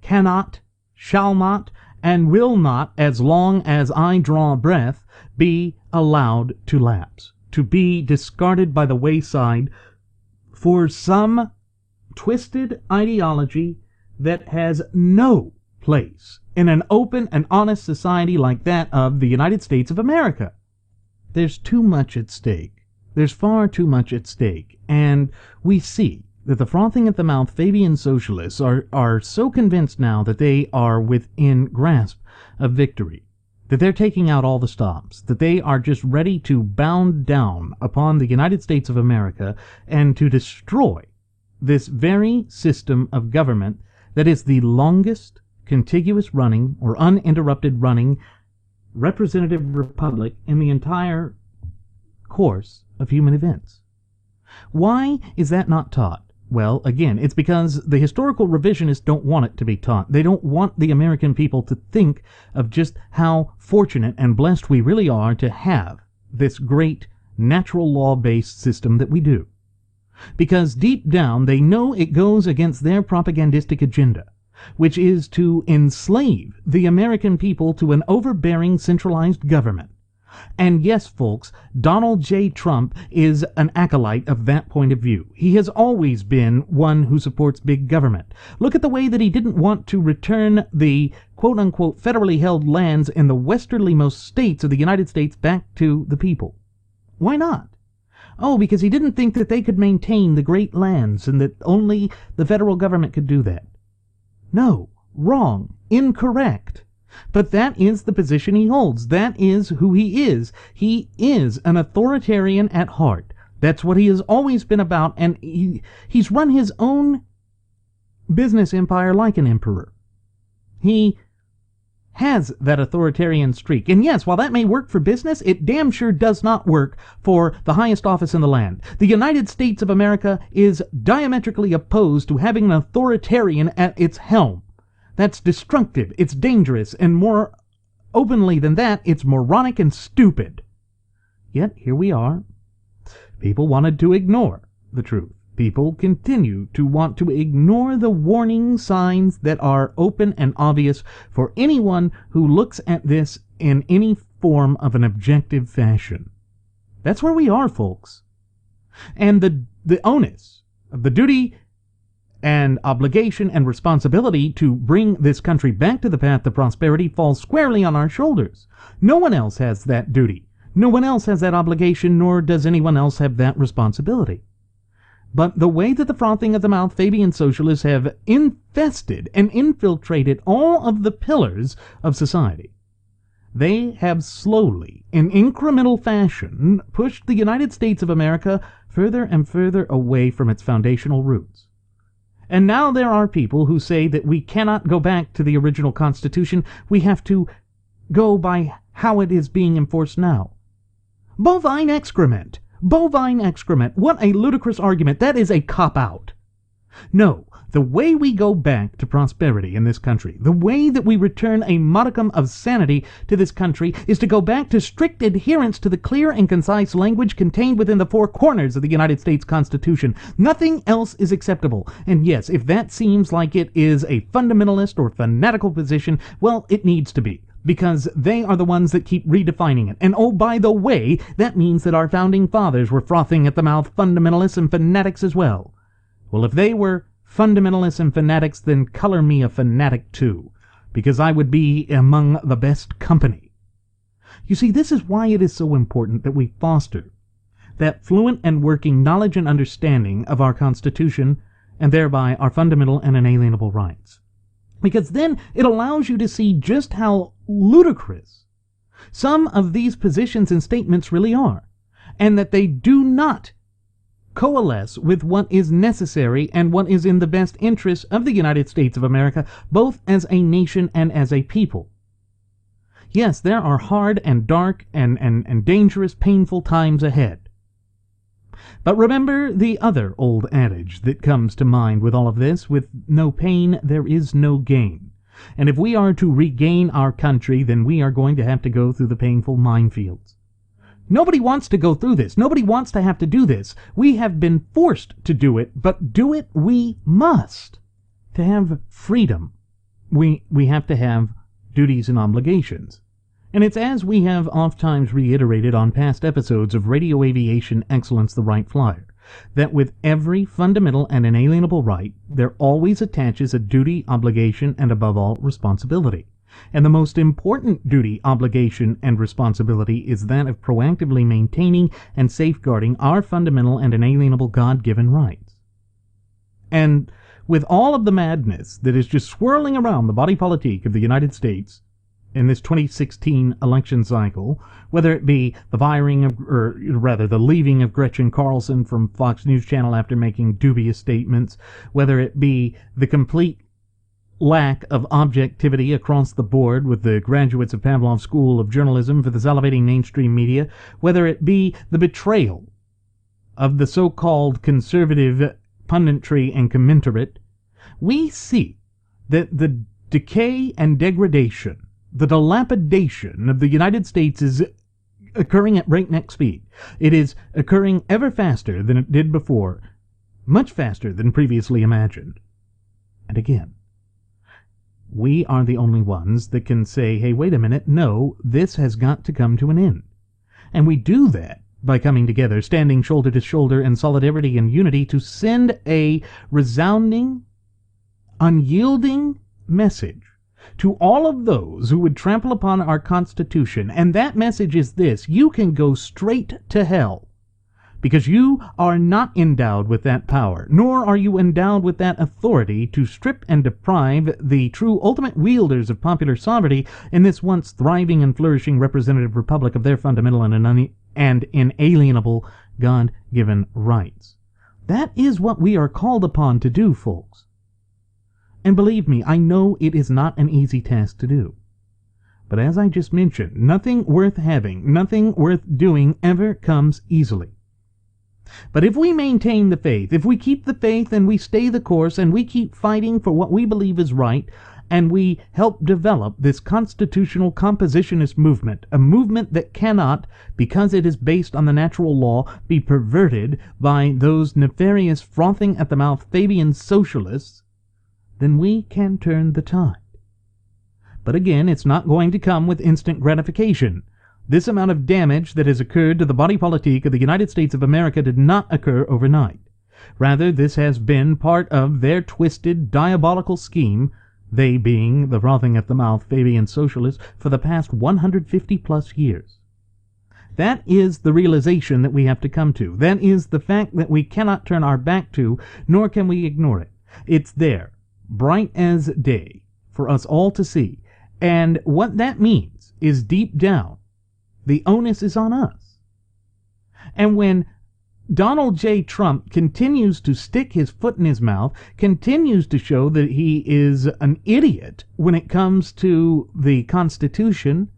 cannot, shall not, and will not, as long as I draw breath, be allowed to lapse, to be discarded by the wayside for some twisted ideology that has no place in an open and honest society like that of the United States of America. There's too much at stake. There's far too much at stake, and we see that the frothing-at-the-mouth Fabian socialists are so convinced now that they are within grasp of victory, that they're taking out all the stops, that they are just ready to bound down upon the United States of America and to destroy this very system of government that is the longest contiguous running or uninterrupted running representative republic in the entire course of human events. Why is that not taught? Well, again, it's because the historical revisionists don't want it to be taught. They don't want the American people to think of just how fortunate and blessed we really are to have this great natural law-based system that we do. Because deep down they know it goes against their propagandistic agenda, which is to enslave the American people to an overbearing centralized government. And yes, folks, Donald J. Trump is an acolyte of that point of view. He has always been one who supports big government. Look at the way that he didn't want to return the quote-unquote federally held lands in the westernlymost states of the United States back to the people. Why not? Oh, because he didn't think that they could maintain the great lands and that only the federal government could do that. No, wrong, incorrect. But that is the position he holds. That is who he is. He is an authoritarian at heart. That's what he has always been about, and he's run his own business empire like an emperor. He has that authoritarian streak. And yes, while that may work for business, it damn sure does not work for the highest office in the land. The United States of America is diametrically opposed to having an authoritarian at its helm. That's destructive, it's dangerous, and more openly than that, it's moronic and stupid. Yet, here we are. People wanted to ignore the truth. People continue to want to ignore the warning signs that are open and obvious for anyone who looks at this in any form of an objective fashion. That's where we are, folks. And the onus of the duty and obligation and responsibility to bring this country back to the path of prosperity falls squarely on our shoulders. No one else has that duty. No one else has that obligation, nor does anyone else have that responsibility. But the way that the frothing-at-the-mouth Fabian socialists have infested and infiltrated all of the pillars of society, they have slowly, in incremental fashion, pushed the United States of America further and further away from its foundational roots. And now there are people who say that we cannot go back to the original Constitution. We have to go by how it is being enforced now. Bovine excrement! Bovine excrement! What a ludicrous argument. That is a cop-out. No, The way we go back to prosperity in this country, the way that we return a modicum of sanity to this country, is to go back to strict adherence to the clear and concise language contained within the four corners of the United States Constitution. Nothing else is acceptable. And yes, if that seems like it is a fundamentalist or fanatical position, well, it needs to be, because they are the ones that keep redefining it. And oh, by the way, that means that our founding fathers were frothing at the mouth fundamentalists and fanatics as well. Well, if they were fundamentalists and fanatics, then color me a fanatic too, because I would be among the best company. You see, this is why it is so important that we foster that fluent and working knowledge and understanding of our Constitution, and thereby our fundamental and inalienable rights. Because then it allows you to see just how ludicrous some of these positions and statements really are, and that they do not coalesce with what is necessary and what is in the best interest of the United States of America, both as a nation and as a people. Yes, there are hard and dark and dangerous, painful times ahead. But remember the other old adage that comes to mind with all of this: with no pain, there is no gain. And if we are to regain our country, then we are going to have to go through the painful minefields. Nobody wants to go through this. Nobody wants to have to do this. We have been forced to do it, but do it we must. To have freedom, we have to have duties and obligations. And it's as we have oft-times reiterated on past episodes of Radio Aviation Excellence, the Wright Flyer, that with every fundamental and inalienable right, there always attaches a duty, obligation, and above all, responsibility. And the most important duty, obligation, and responsibility is that of proactively maintaining and safeguarding our fundamental and inalienable God-given rights. And with all of the madness that is just swirling around the body politic of the United States in this 2016 election cycle, whether it be the firing of, or rather the leaving of Gretchen Carlson from Fox News Channel after making dubious statements, whether it be the complete lack of objectivity across the board with the graduates of Pavlov School of Journalism for the salivating mainstream media, whether it be the betrayal of the so-called conservative punditry and commensurate, we see that the decay and degradation, the dilapidation of the United States is occurring at breakneck speed. It is occurring ever faster than it did before, much faster than previously imagined. And again, we are the only ones that can say, hey, wait a minute, no, this has got to come to an end. And we do that by coming together, standing shoulder to shoulder in solidarity and unity to send a resounding, unyielding message to all of those who would trample upon our Constitution. And that message is this: you can go straight to hell, because you are not endowed with that power, nor are you endowed with that authority to strip and deprive the true ultimate wielders of popular sovereignty in this once thriving and flourishing representative republic of their fundamental and inalienable God-given rights. That is what we are called upon to do, folks. And believe me, I know it is not an easy task to do. But as I just mentioned, nothing worth having, nothing worth doing ever comes easily. But if we maintain the faith, if we keep the faith and we stay the course and we keep fighting for what we believe is right, and we help develop this constitutional compositionist movement, a movement that cannot, because it is based on the natural law, be perverted by those nefarious, frothing at the mouth Fabian socialists, then we can turn the tide. But again, it's not going to come with instant gratification. This amount of damage that has occurred to the body politic of the United States of America did not occur overnight. Rather, this has been part of their twisted, diabolical scheme, they being the frothing at the mouth Fabian socialists, for the past 150 plus years. That is the realization that we have to come to. That is the fact that we cannot turn our back to, nor can we ignore it. It's there, bright as day, for us all to see. And what that means is, deep down, the onus is on us. And when Donald J. Trump continues to stick his foot in his mouth, continues to show that he is an idiot when it comes to the Constitution,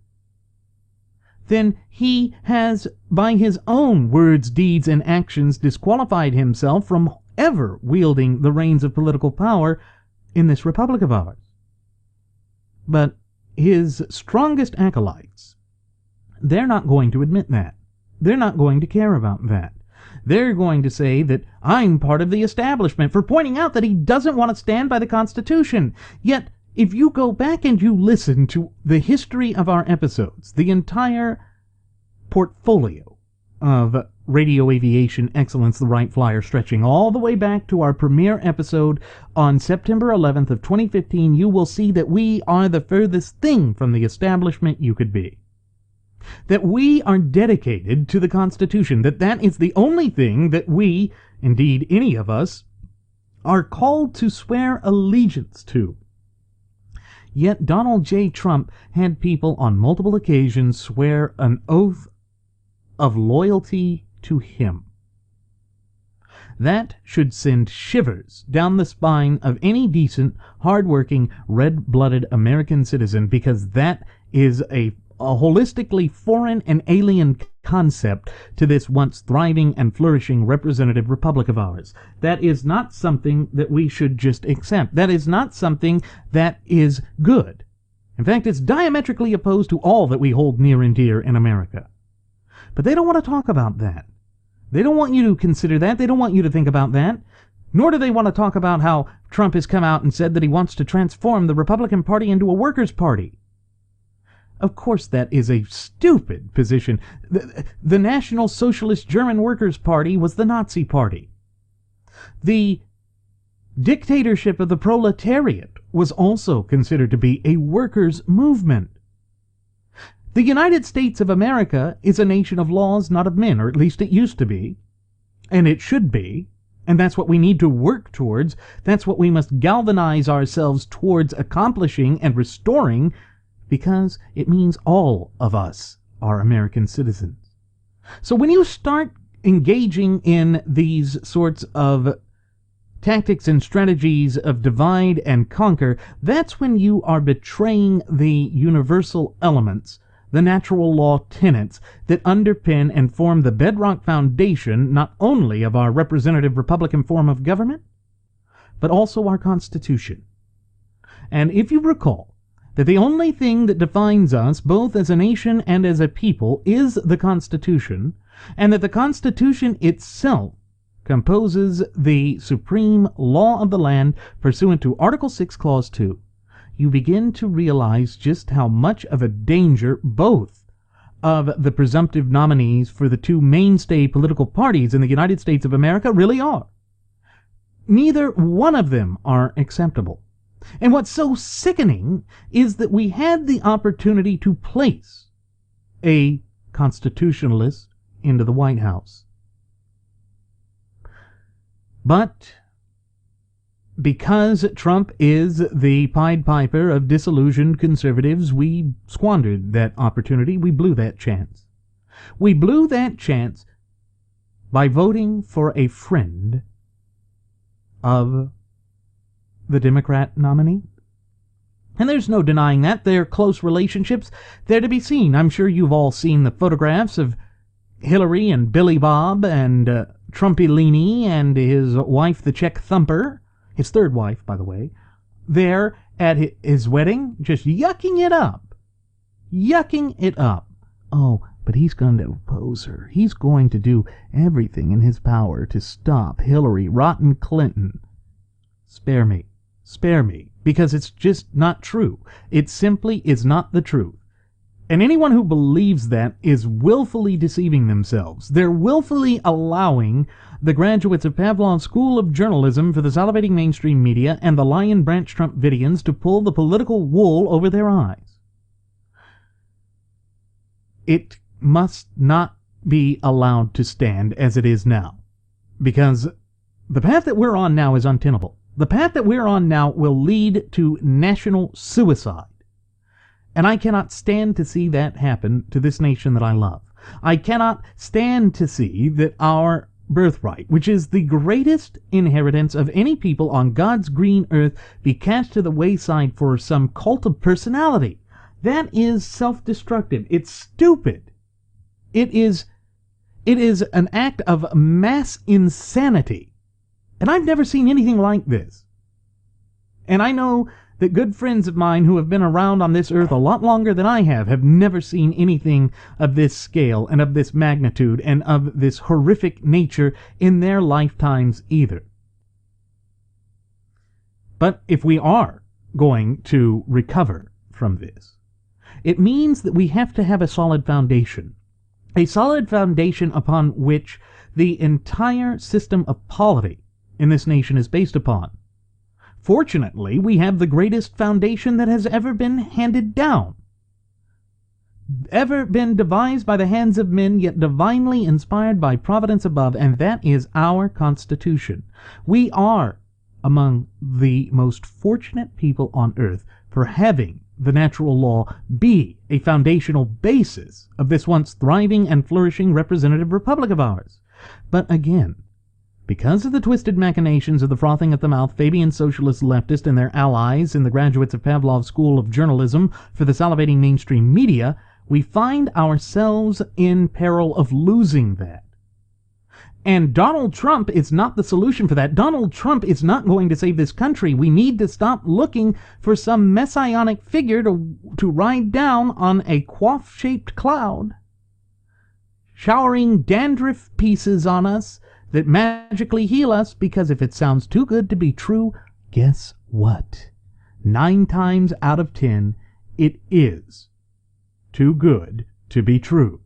then he has, by his own words, deeds, and actions, disqualified himself from ever wielding the reins of political power in this republic of ours. But his strongest acolytes, they're not going to admit that. They're not going to care about that. They're going to say that I'm part of the establishment for pointing out that he doesn't want to stand by the Constitution. Yet, if you go back and you listen to the history of our episodes, the entire portfolio of radio aviation excellence, the Wright Flyer, stretching all the way back to our premiere episode on September 11th of 2015, you will see that we are the furthest thing from the establishment you could be. That we are dedicated to the Constitution, that is the only thing that we, indeed any of us, are called to swear allegiance to. Yet Donald J. Trump had people on multiple occasions swear an oath of loyalty to him. That should send shivers down the spine of any decent, hard-working, red-blooded American citizen, because that is a holistically foreign and alien concept to this once thriving and flourishing representative republic of ours. That is not something that we should just accept. That is not something that is good. In fact, it's diametrically opposed to all that we hold near and dear in America. But they don't want to talk about that. They don't want you to consider that. They don't want you to think about that. Nor do they want to talk about how Trump has come out and said that he wants to transform the Republican Party into a workers' party. Of course, that is a stupid position. The National Socialist German Workers' Party was the Nazi Party. The dictatorship of the proletariat was also considered to be a workers' movement. The United States of America is a nation of laws, not of men, or at least it used to be, and it should be, and that's what we need to work towards. That's what we must galvanize ourselves towards accomplishing and restoring, because it means all of us are American citizens. So when you start engaging in these sorts of tactics and strategies of divide and conquer, that's when you are betraying the universal elements, the natural law tenets that underpin and form the bedrock foundation not only of our representative Republican form of government, but also our Constitution. And if you recall that the only thing that defines us, both as a nation and as a people, is the Constitution, and that the Constitution itself composes the supreme law of the land pursuant to Article 6, Clause 2, you begin to realize just how much of a danger both of the presumptive nominees for the two mainstay political parties in the United States of America really are. Neither one of them are acceptable. And what's so sickening is that we had the opportunity to place a constitutionalist into the White House. But because Trump is the Pied Piper of disillusioned conservatives, we squandered that opportunity. We blew that chance. We blew that chance by voting for a friend of the Democrat nominee. And there's no denying that. They're close relationships. They're to be seen. I'm sure you've all seen the photographs of Hillary and Billy Bob and Trumpy-Leany and his wife, the Czech Thumper, his third wife, by the way, there at his wedding, just yucking it up. Yucking it up. Oh, but he's going to oppose her. He's going to do everything in his power to stop Hillary Rotten Clinton. Spare me. Spare me. Because it's just not true. It simply is not the truth. And anyone who believes that is willfully deceiving themselves. They're willfully allowing the graduates of Pavlov's School of Journalism for the salivating mainstream media and the Lion Branch Trumpidians to pull the political wool over their eyes. It must not be allowed to stand as it is now. Because the path that we're on now is untenable. The path that we're on now will lead to national suicide. And I cannot stand to see that happen to this nation that I love. I cannot stand to see that our birthright, which is the greatest inheritance of any people on God's green earth, be cast to the wayside for some cult of personality. That is self-destructive. It's stupid. It is an act of mass insanity. And I've never seen anything like this. And I know that good friends of mine who have been around on this earth a lot longer than I have never seen anything of this scale and of this magnitude and of this horrific nature in their lifetimes either. But if we are going to recover from this, it means that we have to have a solid foundation. A solid foundation upon which the entire system of polity in this nation is based upon. Fortunately, we have the greatest foundation that has ever been handed down, ever been devised by the hands of men, yet divinely inspired by providence above, and that is our Constitution. We are among the most fortunate people on earth for having the natural law be a foundational basis of this once thriving and flourishing representative republic of ours. But again, because of the twisted machinations of the frothing at the mouth Fabian socialist leftist and their allies in the graduates of Pavlov's School of Journalism for the salivating mainstream media, we find ourselves in peril of losing that. And Donald Trump is not the solution for that. Donald Trump is not going to save this country. We need to stop looking for some messianic figure to ride down on a quaff-shaped cloud, showering dandruff pieces on us that magically heal us, because if it sounds too good to be true, guess what? 9 times out of 10, it is too good to be true.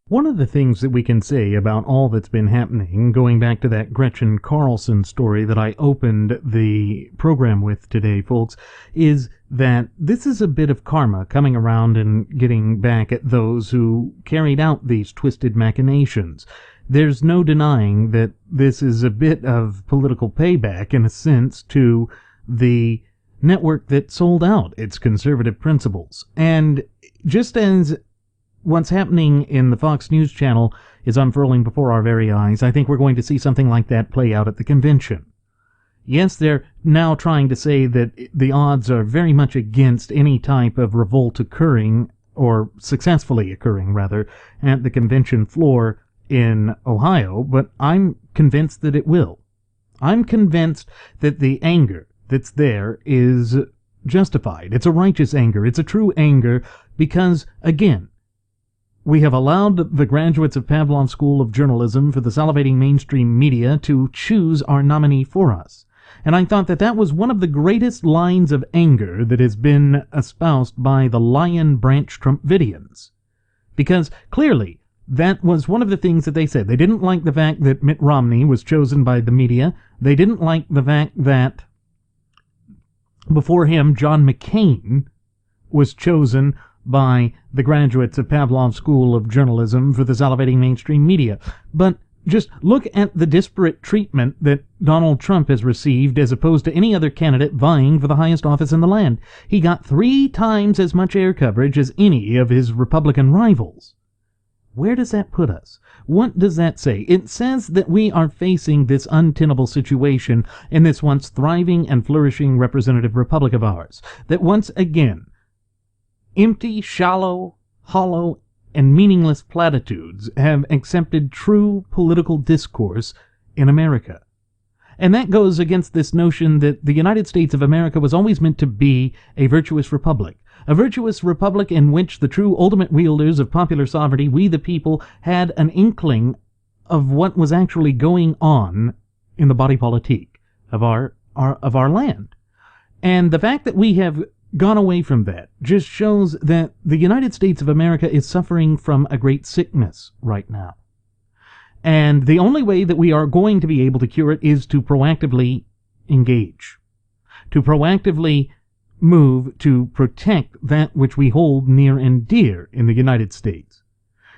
One of the things that we can say about all that's been happening, going back to that Gretchen Carlson story that I opened the program with today, folks, is that this is a bit of karma coming around and getting back at those who carried out these twisted machinations. There's no denying that this is a bit of political payback, in a sense, to the network that sold out its conservative principles. And just as what's happening in the Fox News channel is unfurling before our very eyes, I think we're going to see something like that play out at the convention. Yes, they're now trying to say that the odds are very much against any type of revolt occurring, or successfully occurring, rather, at the convention floor in Ohio, but I'm convinced that it will. I'm convinced that the anger that's there is justified. It's a righteous anger. It's a true anger because, again, we have allowed the graduates of Pavlov's School of Journalism for the salivating mainstream media to choose our nominee for us. And I thought that that was one of the greatest lines of anger that has been espoused by the Lion Branch Trumpidians. Because, clearly, that was one of the things that they said. They didn't like the fact that Mitt Romney was chosen by the media. They didn't like the fact that before him, John McCain was chosen by the graduates of Pavlov's School of Journalism for the salivating mainstream media. But just look at the disparate treatment that Donald Trump has received as opposed to any other candidate vying for the highest office in the land. He got 3 times as much air coverage as any of his Republican rivals. Where does that put us? What does that say? It says that we are facing this untenable situation in this once thriving and flourishing representative republic of ours. That once again, empty, shallow, hollow, and meaningless platitudes have accepted true political discourse in America. And that goes against this notion that the United States of America was always meant to be a virtuous republic. A virtuous republic in which the true ultimate wielders of popular sovereignty, we the people, had an inkling of what was actually going on in the body politique of our land. And the fact that we have gone away from that just shows that the United States of America is suffering from a great sickness right now. And the only way that we are going to be able to cure it is to proactively engage, to proactively move to protect that which we hold near and dear in the United States.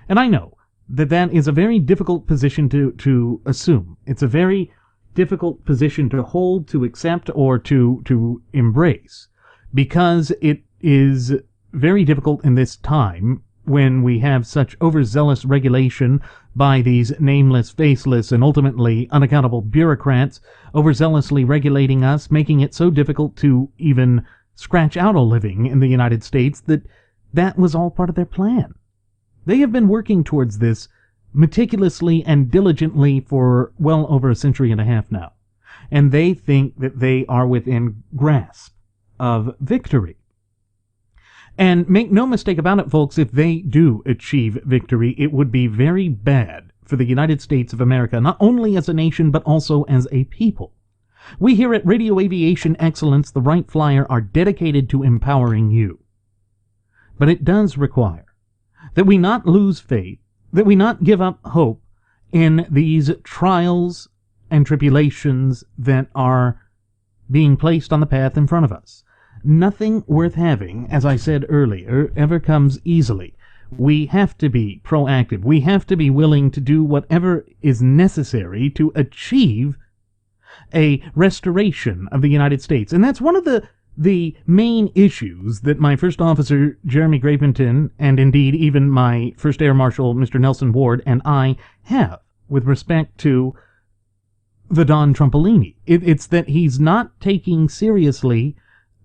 And I know that that is a very difficult position to assume. It's a very difficult position to hold, to accept, or to embrace, because it is very difficult in this time when we have such overzealous regulation by these nameless, faceless, and ultimately unaccountable bureaucrats overzealously regulating us, making it so difficult to even scratch out a living in the United States that was all part of their plan. They have been working towards this meticulously and diligently for well over a century and a half now. And they think that they are within grasp of victory. And make no mistake about it, folks, if they do achieve victory, it would be very bad for the United States of America, not only as a nation, but also as a people. We here at Radio Aviation Excellence, the Wright Flyer, are dedicated to empowering you. But it does require that we not lose faith, that we not give up hope in these trials and tribulations that are being placed on the path in front of us. Nothing worth having, as I said earlier, ever comes easily. We have to be proactive. We have to be willing to do whatever is necessary to achieve a restoration of the United States. And that's one of the main issues that my First Officer, Jeremy Graventon, and indeed even my First Air Marshal, Mr. Nelson Ward, and I have with respect to the Don Trumpolini. It's that he's not taking seriously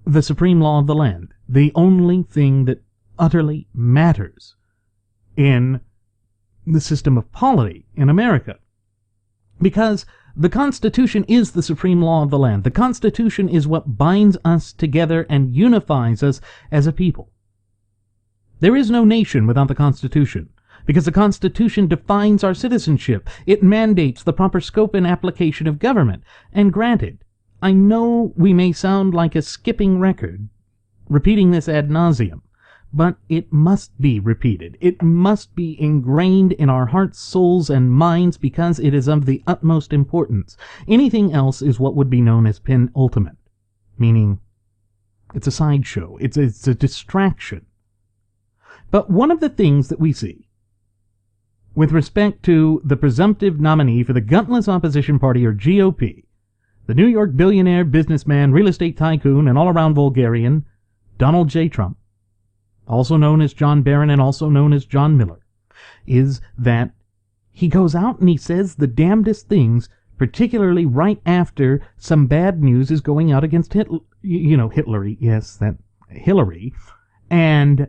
the supreme law of the land, the only thing that utterly matters in the system of polity in America. Because the Constitution is the supreme law of the land. The Constitution is what binds us together and unifies us as a people. There is no nation without the Constitution, because the Constitution defines our citizenship. It mandates the proper scope and application of government. And granted, I know we may sound like a skipping record, repeating this ad nauseum, but it must be repeated. It must be ingrained in our hearts, souls, and minds because it is of the utmost importance. Anything else is what would be known as penultimate, meaning it's a sideshow. It's a distraction. But one of the things that we see with respect to the presumptive nominee for the gutless opposition party, or GOP, the New York billionaire, businessman, real estate tycoon, and all-around vulgarian, Donald J. Trump, also known as John Barron and also known as John Miller, is that he goes out and he says the damnedest things, particularly right after some bad news is going out against Hillary, and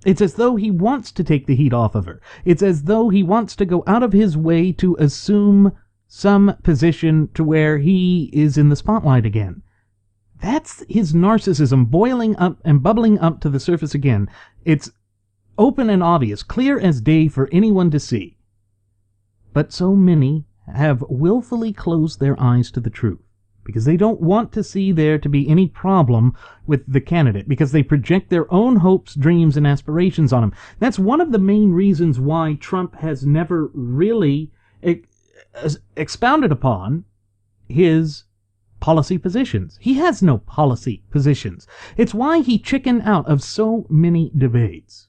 it's as though he wants to take the heat off of her. It's as though he wants to go out of his way to assume some position to where he is in the spotlight again. That's his narcissism boiling up and bubbling up to the surface again. It's open and obvious, clear as day for anyone to see. But so many have willfully closed their eyes to the truth, because they don't want to see there to be any problem with the candidate, because they project their own hopes, dreams, and aspirations on him. That's one of the main reasons why Trump has never really expounded upon his policy positions. He has no policy positions. It's why he chickened out of so many debates.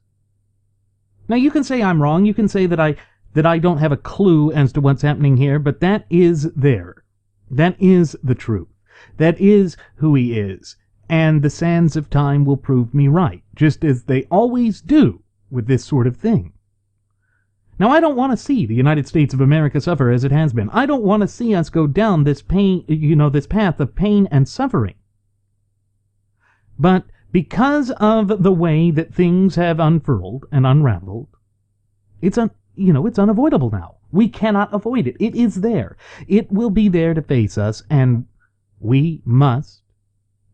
Now, you can say I'm wrong. You can say that I don't have a clue as to what's happening here, but that is there. That is the truth. That is who he is. And the sands of time will prove me right, just as they always do with this sort of thing. Now, I don't want to see the United States of America suffer as it has been. I don't want to see us go down this this path of pain and suffering. But because of the way that things have unfurled and unraveled, it's unavoidable now. We cannot avoid it. It is there. It will be there to face us, and we must,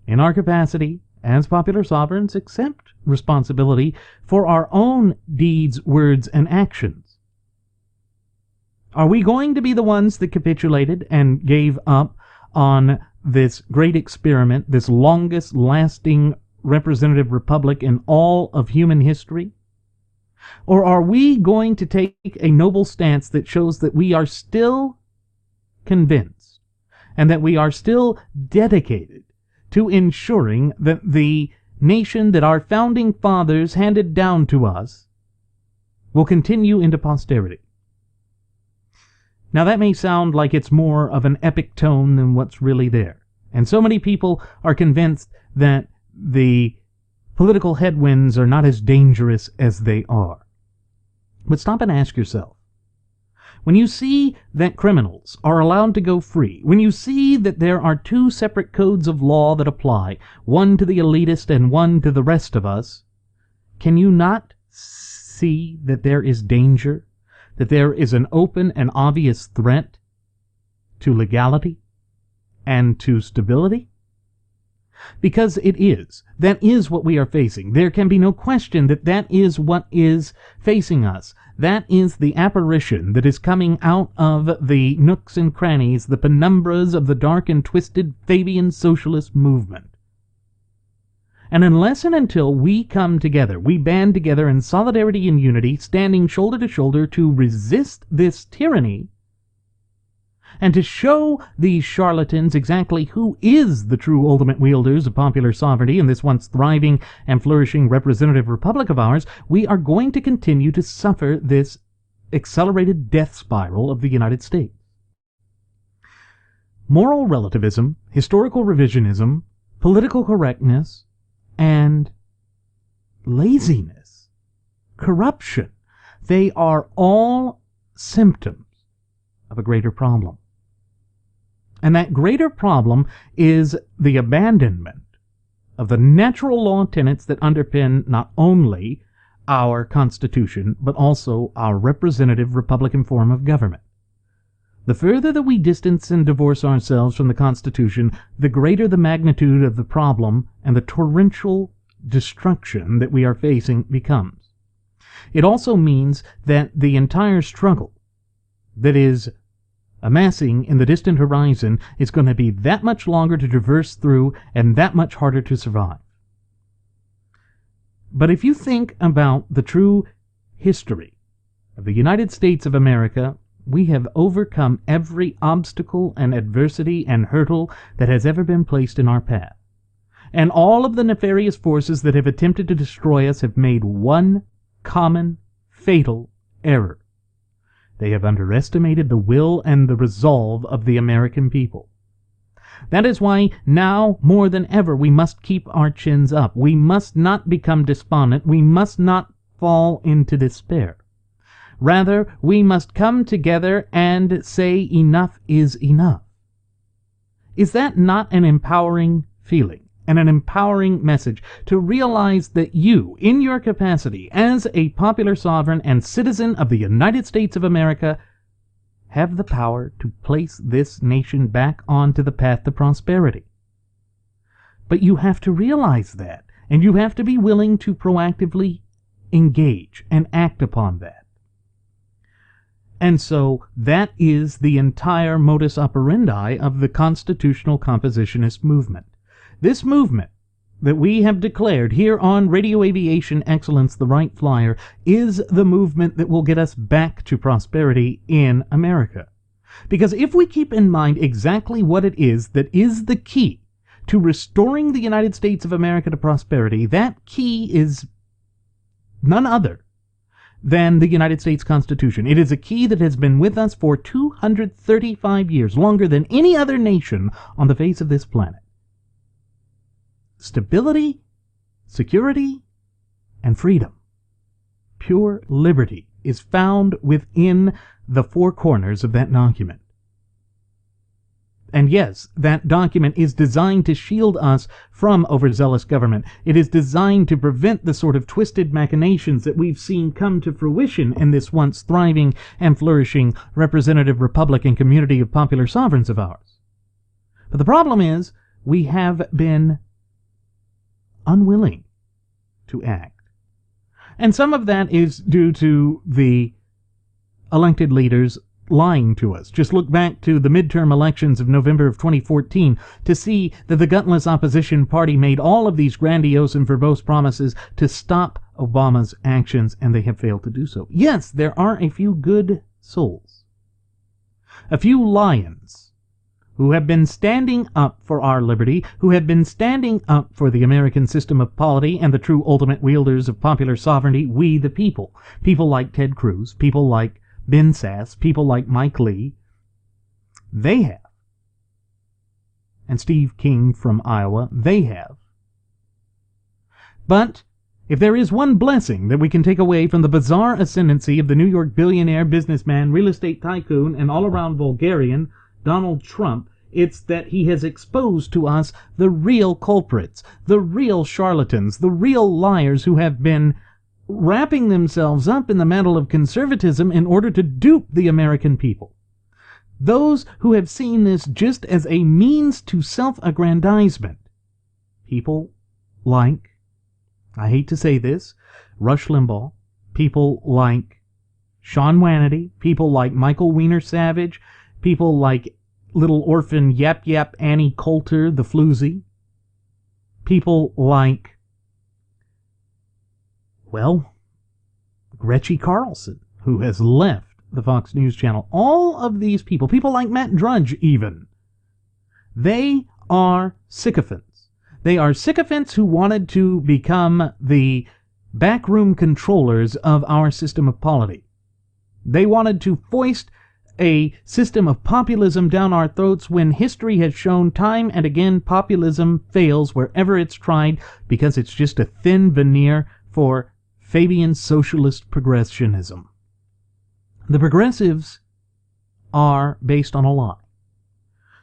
in our capacity as popular sovereigns, accept responsibility for our own deeds, words, and actions. Are we going to be the ones that capitulated and gave up on this great experiment, this longest lasting representative republic in all of human history? Or are we going to take a noble stance that shows that we are still convinced and that we are still dedicated to ensuring that the nation that our founding fathers handed down to us will continue into posterity? Now, that may sound like it's more of an epic tone than what's really there. And so many people are convinced that the political headwinds are not as dangerous as they are. But stop and ask yourself, when you see that criminals are allowed to go free, when you see that there are two separate codes of law that apply, one to the elitist and one to the rest of us, can you not see that there is danger, that there is an open and obvious threat to legality and to stability? Because it is. That is what we are facing. There can be no question that that is what is facing us. That is the apparition that is coming out of the nooks and crannies, the penumbras of the dark and twisted Fabian socialist movement. And unless and until we come together, we band together in solidarity and unity, standing shoulder to shoulder to resist this tyranny, and to show these charlatans exactly who is the true ultimate wielders of popular sovereignty in this once thriving and flourishing representative republic of ours, we are going to continue to suffer this accelerated death spiral of the United States. Moral relativism, historical revisionism, political correctness, and laziness, corruption, they are all symptoms of a greater problem. And that greater problem is the abandonment of the natural law tenets that underpin not only our Constitution, but also our representative Republican form of government. The further that we distance and divorce ourselves from the Constitution, the greater the magnitude of the problem and the torrential destruction that we are facing becomes. It also means that the entire struggle that is amassing in the distant horizon is going to be that much longer to traverse through and that much harder to survive. But if you think about the true history of the United States of America, we have overcome every obstacle and adversity and hurdle that has ever been placed in our path. And all of the nefarious forces that have attempted to destroy us have made one common, fatal error. They have underestimated the will and the resolve of the American people. That is why now, more than ever, we must keep our chins up. We must not become despondent. We must not fall into despair. Rather, we must come together and say enough is enough. Is that not an empowering feeling and an empowering message to realize that you, in your capacity as a popular sovereign and citizen of the United States of America, have the power to place this nation back onto the path to prosperity? But you have to realize that, and you have to be willing to proactively engage and act upon that. And so that is the entire modus operandi of the constitutional compositionist movement. This movement that we have declared here on Radio Aviation Excellence, the Wright Flyer, is the movement that will get us back to prosperity in America. Because if we keep in mind exactly what it is that is the key to restoring the United States of America to prosperity, that key is none other than the United States Constitution. It is a key that has been with us for 235 years, longer than any other nation on the face of this planet. Stability, security, and freedom. Pure liberty is found within the four corners of that document. And yes, that document is designed to shield us from overzealous government. It is designed to prevent the sort of twisted machinations that we've seen come to fruition in this once thriving and flourishing representative republic and community of popular sovereigns of ours. But the problem is, we have been unwilling to act. And some of that is due to the elected leaders lying to us. Just look back to the midterm elections of November of 2014 to see that the gutless opposition party made all of these grandiose and verbose promises to stop Obama's actions, and they have failed to do so. Yes, there are a few good souls, a few lions, who have been standing up for our liberty, who have been standing up for the American system of polity and the true ultimate wielders of popular sovereignty, we the people. People like Ted Cruz, people like Ben Sass, people like Mike Lee. They have. And Steve King from Iowa, they have. But if there is one blessing that we can take away from the bizarre ascendancy of the New York billionaire, businessman, real estate tycoon, and all-around vulgarian, Donald Trump, it's that he has exposed to us the real culprits, the real charlatans, the real liars who have been wrapping themselves up in the mantle of conservatism in order to dupe the American people. Those who have seen this just as a means to self-aggrandizement. People like, I hate to say this, Rush Limbaugh, people like Sean Hannity, people like Michael Weiner Savage, people like little orphan Yap Yap Annie Coulter, the floozy, people like, well, Gretchen Carlson, who has left the Fox News Channel. All of these people, people like Matt Drudge even, they are sycophants. They are sycophants who wanted to become the backroom controllers of our system of polity. They wanted to foist a system of populism down our throats when history has shown time and again populism fails wherever it's tried because it's just a thin veneer for Fabian socialist progressionism. The progressives are based on a lie.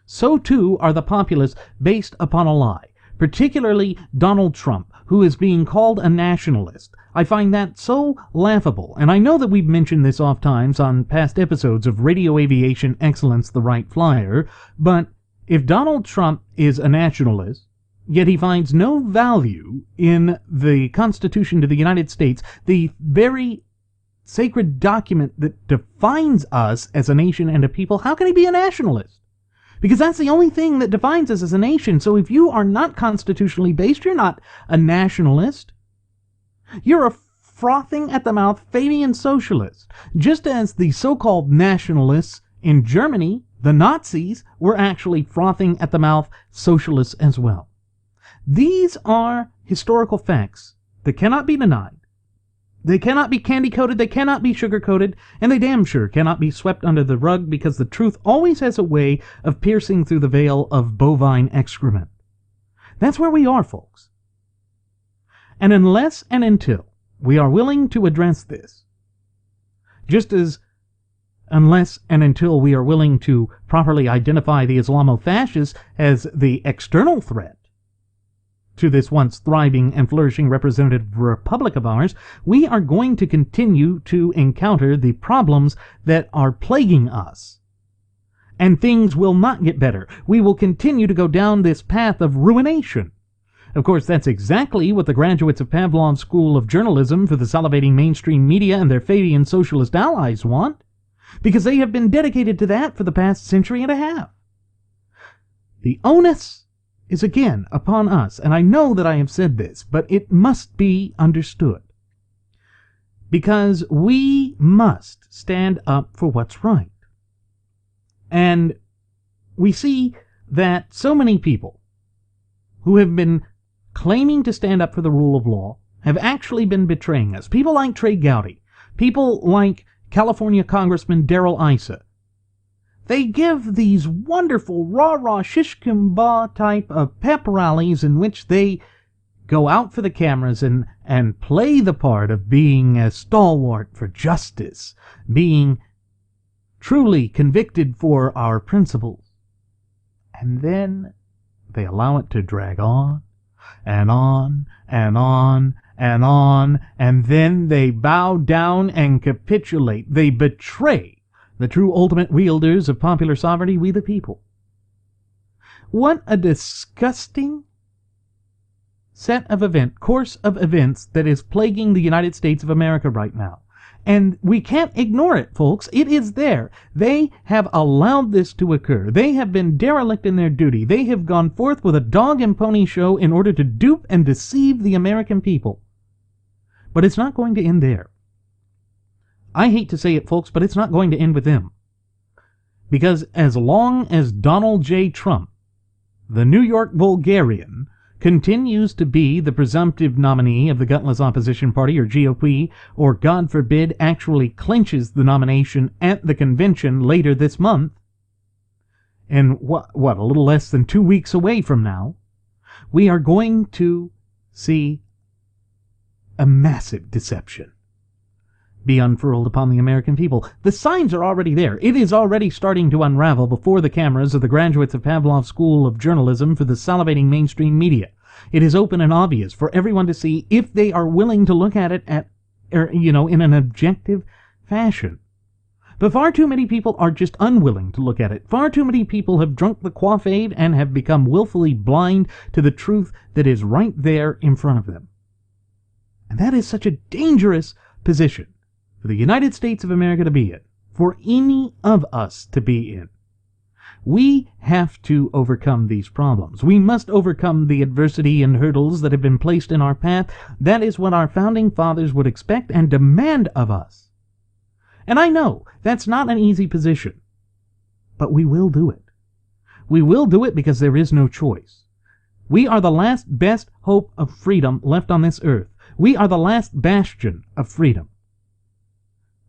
So too are the populists based upon a lie, particularly Donald Trump, who is being called a nationalist. I find that so laughable, and I know that we've mentioned this oft times on past episodes of Radio Aviation Excellence, the Wright Flyer, but if Donald Trump is a nationalist, yet he finds no value in the Constitution of the United States, the very sacred document that defines us as a nation and a people, how can he be a nationalist? Because that's the only thing that defines us as a nation. So if you are not constitutionally based, you're not a nationalist. You're a frothing at the mouth Fabian socialist. Just as the so-called nationalists in Germany, the Nazis, were actually frothing at the mouth socialists as well. These are historical facts that cannot be denied. They cannot be candy-coated, they cannot be sugar-coated, and they damn sure cannot be swept under the rug because the truth always has a way of piercing through the veil of bovine excrement. That's where we are, folks. And unless and until we are willing to address this, just as unless and until we are willing to properly identify the Islamo-fascists as the external threat to this once thriving and flourishing representative republic of ours, we are going to continue to encounter the problems that are plaguing us. And things will not get better. We will continue to go down this path of ruination. Of course, that's exactly what the graduates of Pavlov's School of Journalism for the salivating mainstream media and their Fabian socialist allies want, because they have been dedicated to that for the past century and a half. The onus is again upon us, and I know that I have said this, but it must be understood. Because we must stand up for what's right. And we see that so many people who have been claiming to stand up for the rule of law have actually been betraying us. People like Trey Gowdy, people like California Congressman Darrell Issa. They give these wonderful rah-rah shish-kimba type of pep rallies in which they go out for the cameras and play the part of being a stalwart for justice, being truly convicted for our principles. And then they allow it to drag on and on and on and on, and then they bow down and capitulate. They betray the true ultimate wielders of popular sovereignty, we the people. What a disgusting course of events that is plaguing the United States of America right now. And we can't ignore it, folks. It is there. They have allowed this to occur. They have been derelict in their duty. They have gone forth with a dog and pony show in order to dupe and deceive the American people. But it's not going to end there. I hate to say it, folks, but it's not going to end with them. Because as long as Donald J. Trump, the New York Bulgarian, continues to be the presumptive nominee of the gutless opposition party, or GOP, or God forbid actually clinches the nomination at the convention later this month, and what, a little less than 2 weeks away from now, we are going to see a massive deception be unfurled upon the American people. The signs are already there. It is already starting to unravel before the cameras of the graduates of Pavlov's School of Journalism for the salivating mainstream media. It is open and obvious for everyone to see if they are willing to look at it at in an objective fashion. But far too many people are just unwilling to look at it. Far too many people have drunk the quaffade and have become willfully blind to the truth that is right there in front of them. And that is such a dangerous position for the United States of America to be in, for any of us to be in. We have to overcome these problems. We must overcome the adversity and hurdles that have been placed in our path. That is what our founding fathers would expect and demand of us. And I know that's not an easy position, but we will do it. We will do it because there is no choice. We are the last best hope of freedom left on this earth. We are the last bastion of freedom.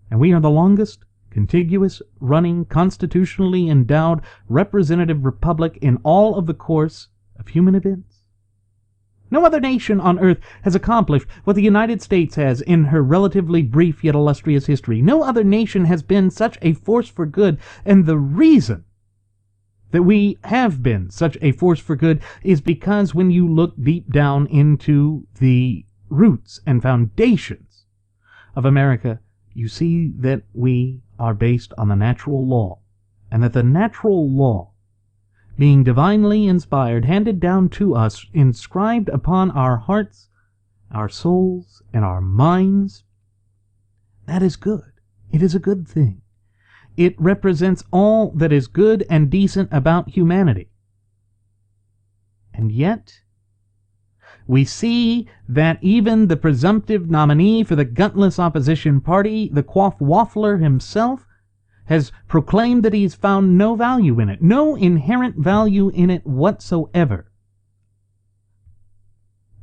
And we are the longest contiguous, running, constitutionally endowed representative republic in all of the course of human events. No other nation on earth has accomplished what the United States has in her relatively brief yet illustrious history. No other nation has been such a force for good, and the reason that we have been such a force for good is because when you look deep down into the roots and foundations of America, you see that we are based on the natural law, and that the natural law, being divinely inspired, handed down to us, inscribed upon our hearts, our souls, and our minds, that is good. It is a good thing. It represents all that is good and decent about humanity. And yet, we see that even the presumptive nominee for the gutless opposition party, the quaff waffler himself, has proclaimed that he's found no value in it, no inherent value in it whatsoever.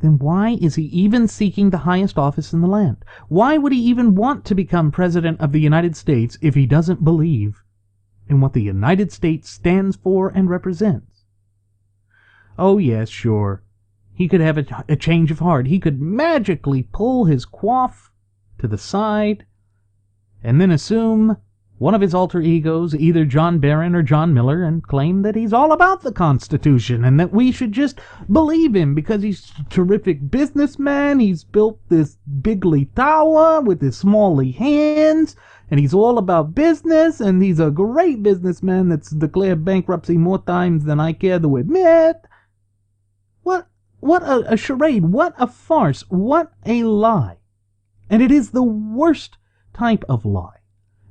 Then why is he even seeking the highest office in the land? Why would he even want to become President of the United States if he doesn't believe in what the United States stands for and represents? Oh yes, sure, he could have a change of heart. He could magically pull his quaff to the side and then assume one of his alter egos, either John Barron or John Miller, and claim that he's all about the Constitution and that we should just believe him because he's a terrific businessman. He's built this bigly tower with his smally hands, and he's all about business, and he's a great businessman that's declared bankruptcy more times than I care to admit. What a charade, what a farce, what a lie. And it is the worst type of lie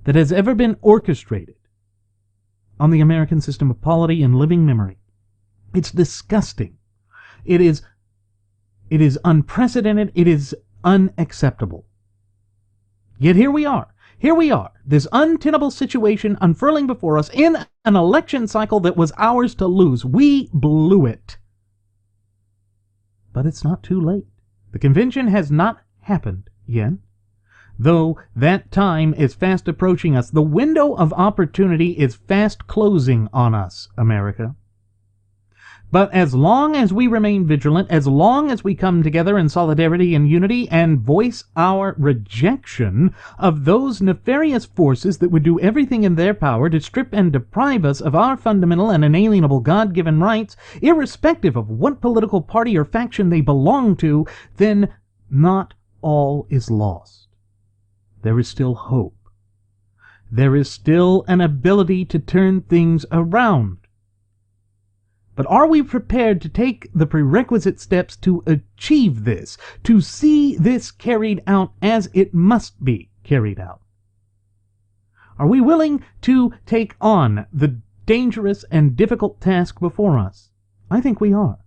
that has ever been orchestrated on the American system of polity and living memory. It's disgusting. It is unprecedented. It is unacceptable. Yet here we are, this untenable situation unfurling before us in an election cycle that was ours to lose. We blew it. But it's not too late. The convention has not happened yet. Though that time is fast approaching us, the window of opportunity is fast closing on us, America. But as long as we remain vigilant, as long as we come together in solidarity and unity and voice our rejection of those nefarious forces that would do everything in their power to strip and deprive us of our fundamental and inalienable God-given rights, irrespective of what political party or faction they belong to, then not all is lost. There is still hope. There is still an ability to turn things around. But are we prepared to take the prerequisite steps to achieve this, to see this carried out as it must be carried out? Are we willing to take on the dangerous and difficult task before us? I think we are.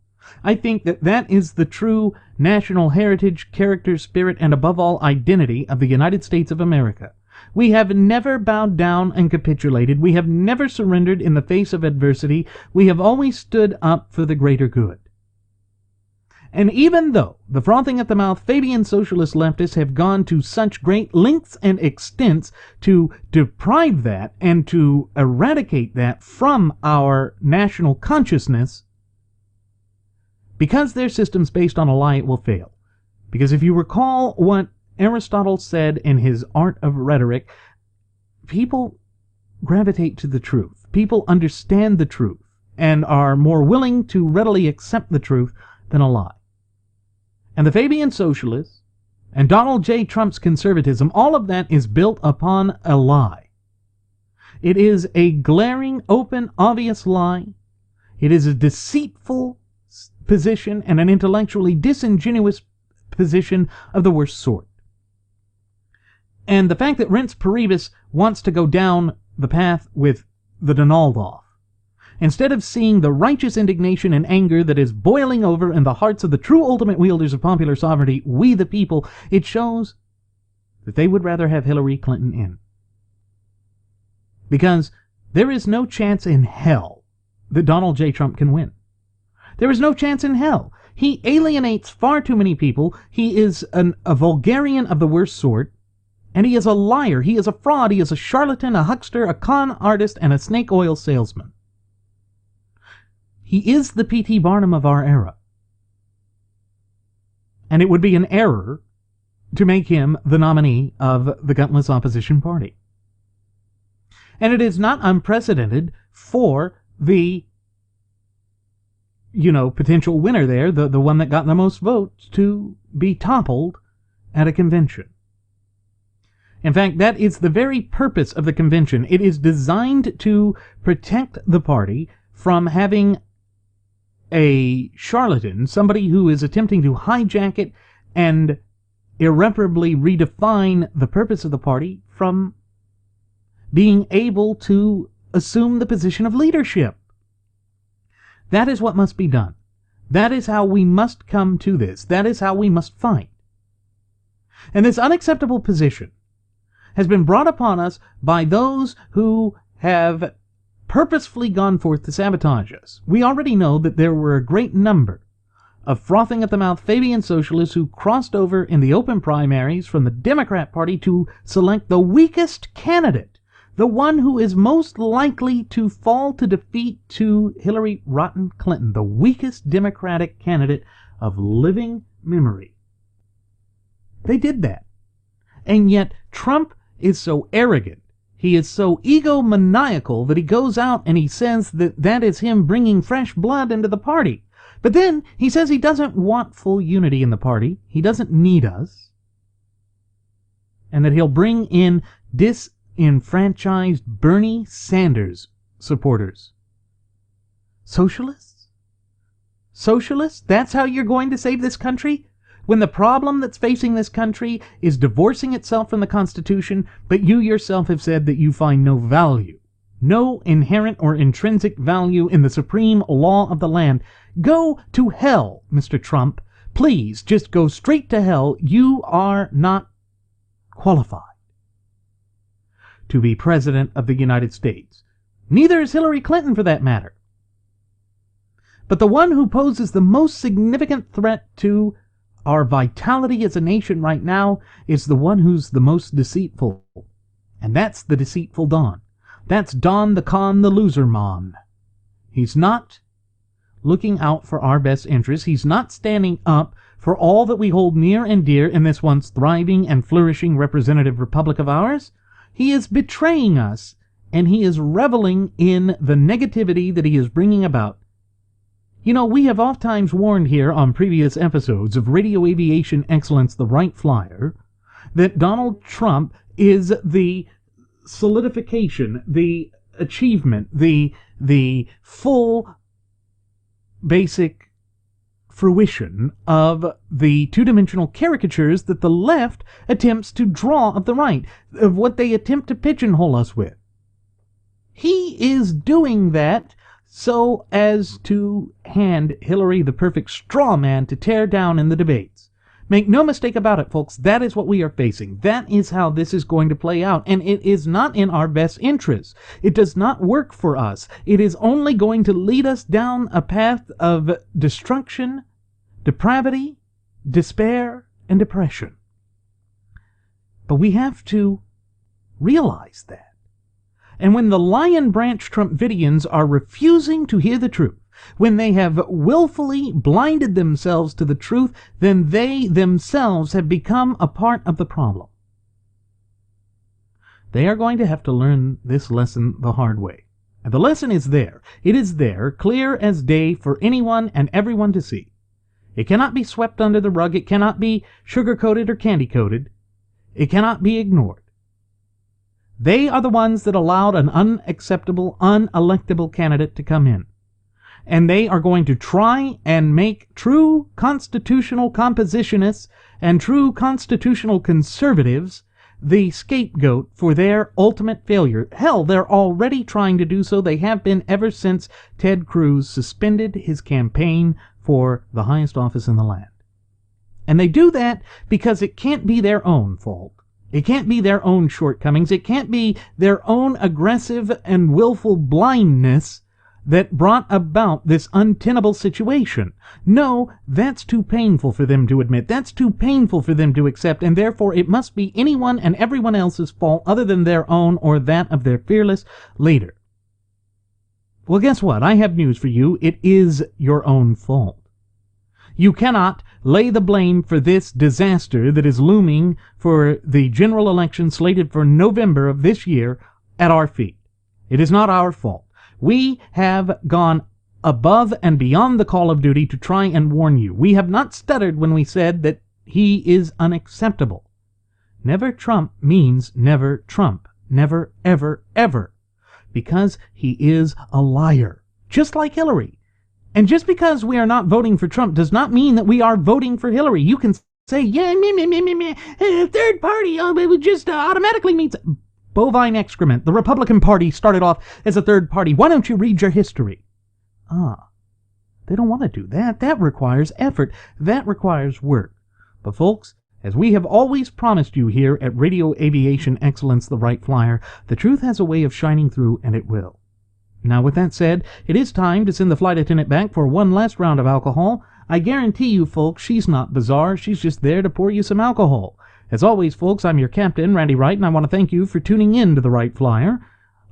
I think that that is the true national heritage, character, spirit, and above all, identity of the United States of America. We have never bowed down and capitulated. We have never surrendered in the face of adversity. We have always stood up for the greater good. And even though the frothing at the mouth Fabian socialist leftists have gone to such great lengths and extents to deprive that and to eradicate that from our national consciousness, because their system's based on a lie, it will fail. Because if you recall what Aristotle said in his Art of Rhetoric, people gravitate to the truth. People understand the truth and are more willing to readily accept the truth than a lie. And the Fabian socialists and Donald J. Trump's conservatism, all of that is built upon a lie. It is a glaring, open, obvious lie. It is a deceitful position and an intellectually disingenuous position of the worst sort. And the fact that Reince Priebus wants to go down the path with the Donaldoff, instead of seeing the righteous indignation and anger that is boiling over in the hearts of the true ultimate wielders of popular sovereignty, we the people, it shows that they would rather have Hillary Clinton in. Because there is no chance in hell that Donald J. Trump can win. There is no chance in hell. He alienates far too many people. He is a vulgarian of the worst sort. And he is a liar. He is a fraud. He is a charlatan, a huckster, a con artist, and a snake oil salesman. He is the P.T. Barnum of our era. And it would be an error to make him the nominee of the gutless opposition party. And it is not unprecedented for the, potential winner there, the one that got the most votes, to be toppled at a convention. In fact, that is the very purpose of the convention. It is designed to protect the party from having a charlatan, somebody who is attempting to hijack it and irreparably redefine the purpose of the party, from being able to assume the position of leadership. That is what must be done. That is how we must come to this. That is how we must fight. And this unacceptable position has been brought upon us by those who have purposefully gone forth to sabotage us. We already know that there were a great number of frothing at the mouth Fabian socialists who crossed over in the open primaries from the Democrat Party to select the weakest candidate, the one who is most likely to fall to defeat to Hillary Rotten Clinton, the weakest Democratic candidate of living memory. They did that. And yet Trump is so arrogant, he is so egomaniacal, that he goes out and he says that that is him bringing fresh blood into the party. But then he says he doesn't want full unity in the party. He doesn't need us. And that he'll bring in disenfranchised Bernie Sanders supporters. Socialists? Socialists? That's how you're going to save this country? When the problem that's facing this country is divorcing itself from the Constitution, but you yourself have said that you find no value, no inherent or intrinsic value in the supreme law of the land. Go to hell, Mr. Trump. Please, just go straight to hell. You are not qualified to be President of the United States. Neither is Hillary Clinton, for that matter. But the one who poses the most significant threat to our vitality as a nation right now is the one who's the most deceitful. And that's the deceitful Don. That's Don the Con, the loser mon. He's not looking out for our best interests. He's not standing up for all that we hold near and dear in this once thriving and flourishing representative republic of ours. He is betraying us, and he is reveling in the negativity that he is bringing about. We have oftentimes warned here on previous episodes of Radio Aviation Excellence, the Wright Flyer, that Donald Trump is the solidification, the achievement, the full basic fruition of the two-dimensional caricatures that the left attempts to draw of the right, of what they attempt to pigeonhole us with. He is doing that so as to hand Hillary the perfect straw man to tear down in the debates. Make no mistake about it, folks. That is what we are facing. That is how this is going to play out. And it is not in our best interest. It does not work for us. It is only going to lead us down a path of destruction, depravity, despair, and depression. But we have to realize that. And when the Lion Branch Trumpidians are refusing to hear the truth, when they have willfully blinded themselves to the truth, then they themselves have become a part of the problem. They are going to have to learn this lesson the hard way. And the lesson is there. It is there, clear as day for anyone and everyone to see. It cannot be swept under the rug. It cannot be sugar-coated or candy-coated. It cannot be ignored. They are the ones that allowed an unacceptable, unelectable candidate to come in. And they are going to try and make true constitutional compositionists and true constitutional conservatives the scapegoat for their ultimate failure. Hell, they're already trying to do so. They have been ever since Ted Cruz suspended his campaign for the highest office in the land. And they do that because it can't be their own fault. It can't be their own shortcomings. It can't be their own aggressive and willful blindness that brought about this untenable situation. No, that's too painful for them to admit. That's too painful for them to accept, and therefore it must be anyone and everyone else's fault other than their own or that of their fearless leader. Well, guess what? I have news for you. It is your own fault. You cannot lay the blame for this disaster that is looming for the general election slated for November of this year at our feet. It is not our fault. We have gone above and beyond the call of duty to try and warn you. We have not stuttered when we said that he is unacceptable. Never Trump means never Trump. Never, ever, ever. Because he is a liar. Just like Hillary. And just because we are not voting for Trump does not mean that we are voting for Hillary. You can say, yeah, third party, it just automatically means bovine excrement. The Republican Party started off as a third party. Why don't you read your history? They don't want to do that. That requires effort. That requires work. But folks, as we have always promised you here at Radio Aviation Excellence, the Wright Flyer, the truth has a way of shining through, and it will. Now, with that said, it is time to send the flight attendant back for one last round of alcohol. I guarantee you, folks, she's not bizarre. She's just there to pour you some alcohol. As always, folks, I'm your captain, Randy Wright, and I want to thank you for tuning in to the Wright Flyer.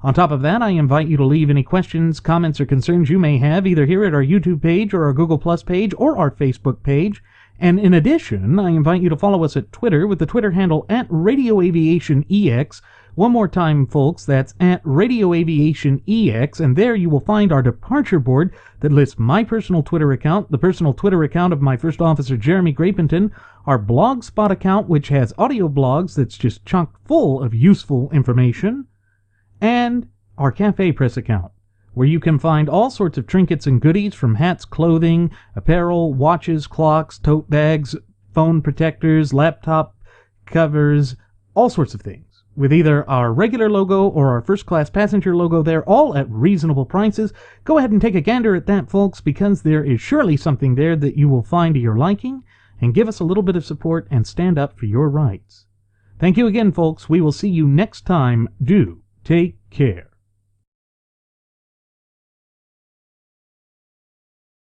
On top of that, I invite you to leave any questions, comments, or concerns you may have, either here at our YouTube page or our Google Plus page or our Facebook page. And in addition, I invite you to follow us at Twitter with the Twitter handle at RadioAviationEX. One more time, folks, that's at RadioAviationEX, and there you will find our departure board that lists my personal Twitter account, the personal Twitter account of my first officer, Jeremy Grapington, our Blogspot account, which has audio blogs that's just chock full of useful information, and our Cafe Press account, where you can find all sorts of trinkets and goodies from hats, clothing, apparel, watches, clocks, tote bags, phone protectors, laptop covers, all sorts of things, with either our regular logo or our first-class passenger logo there, all at reasonable prices. Go ahead and take a gander at that, folks, because there is surely something there that you will find to your liking, and give us a little bit of support and stand up for your rights. Thank you again, folks. We will see you next time. Do take care.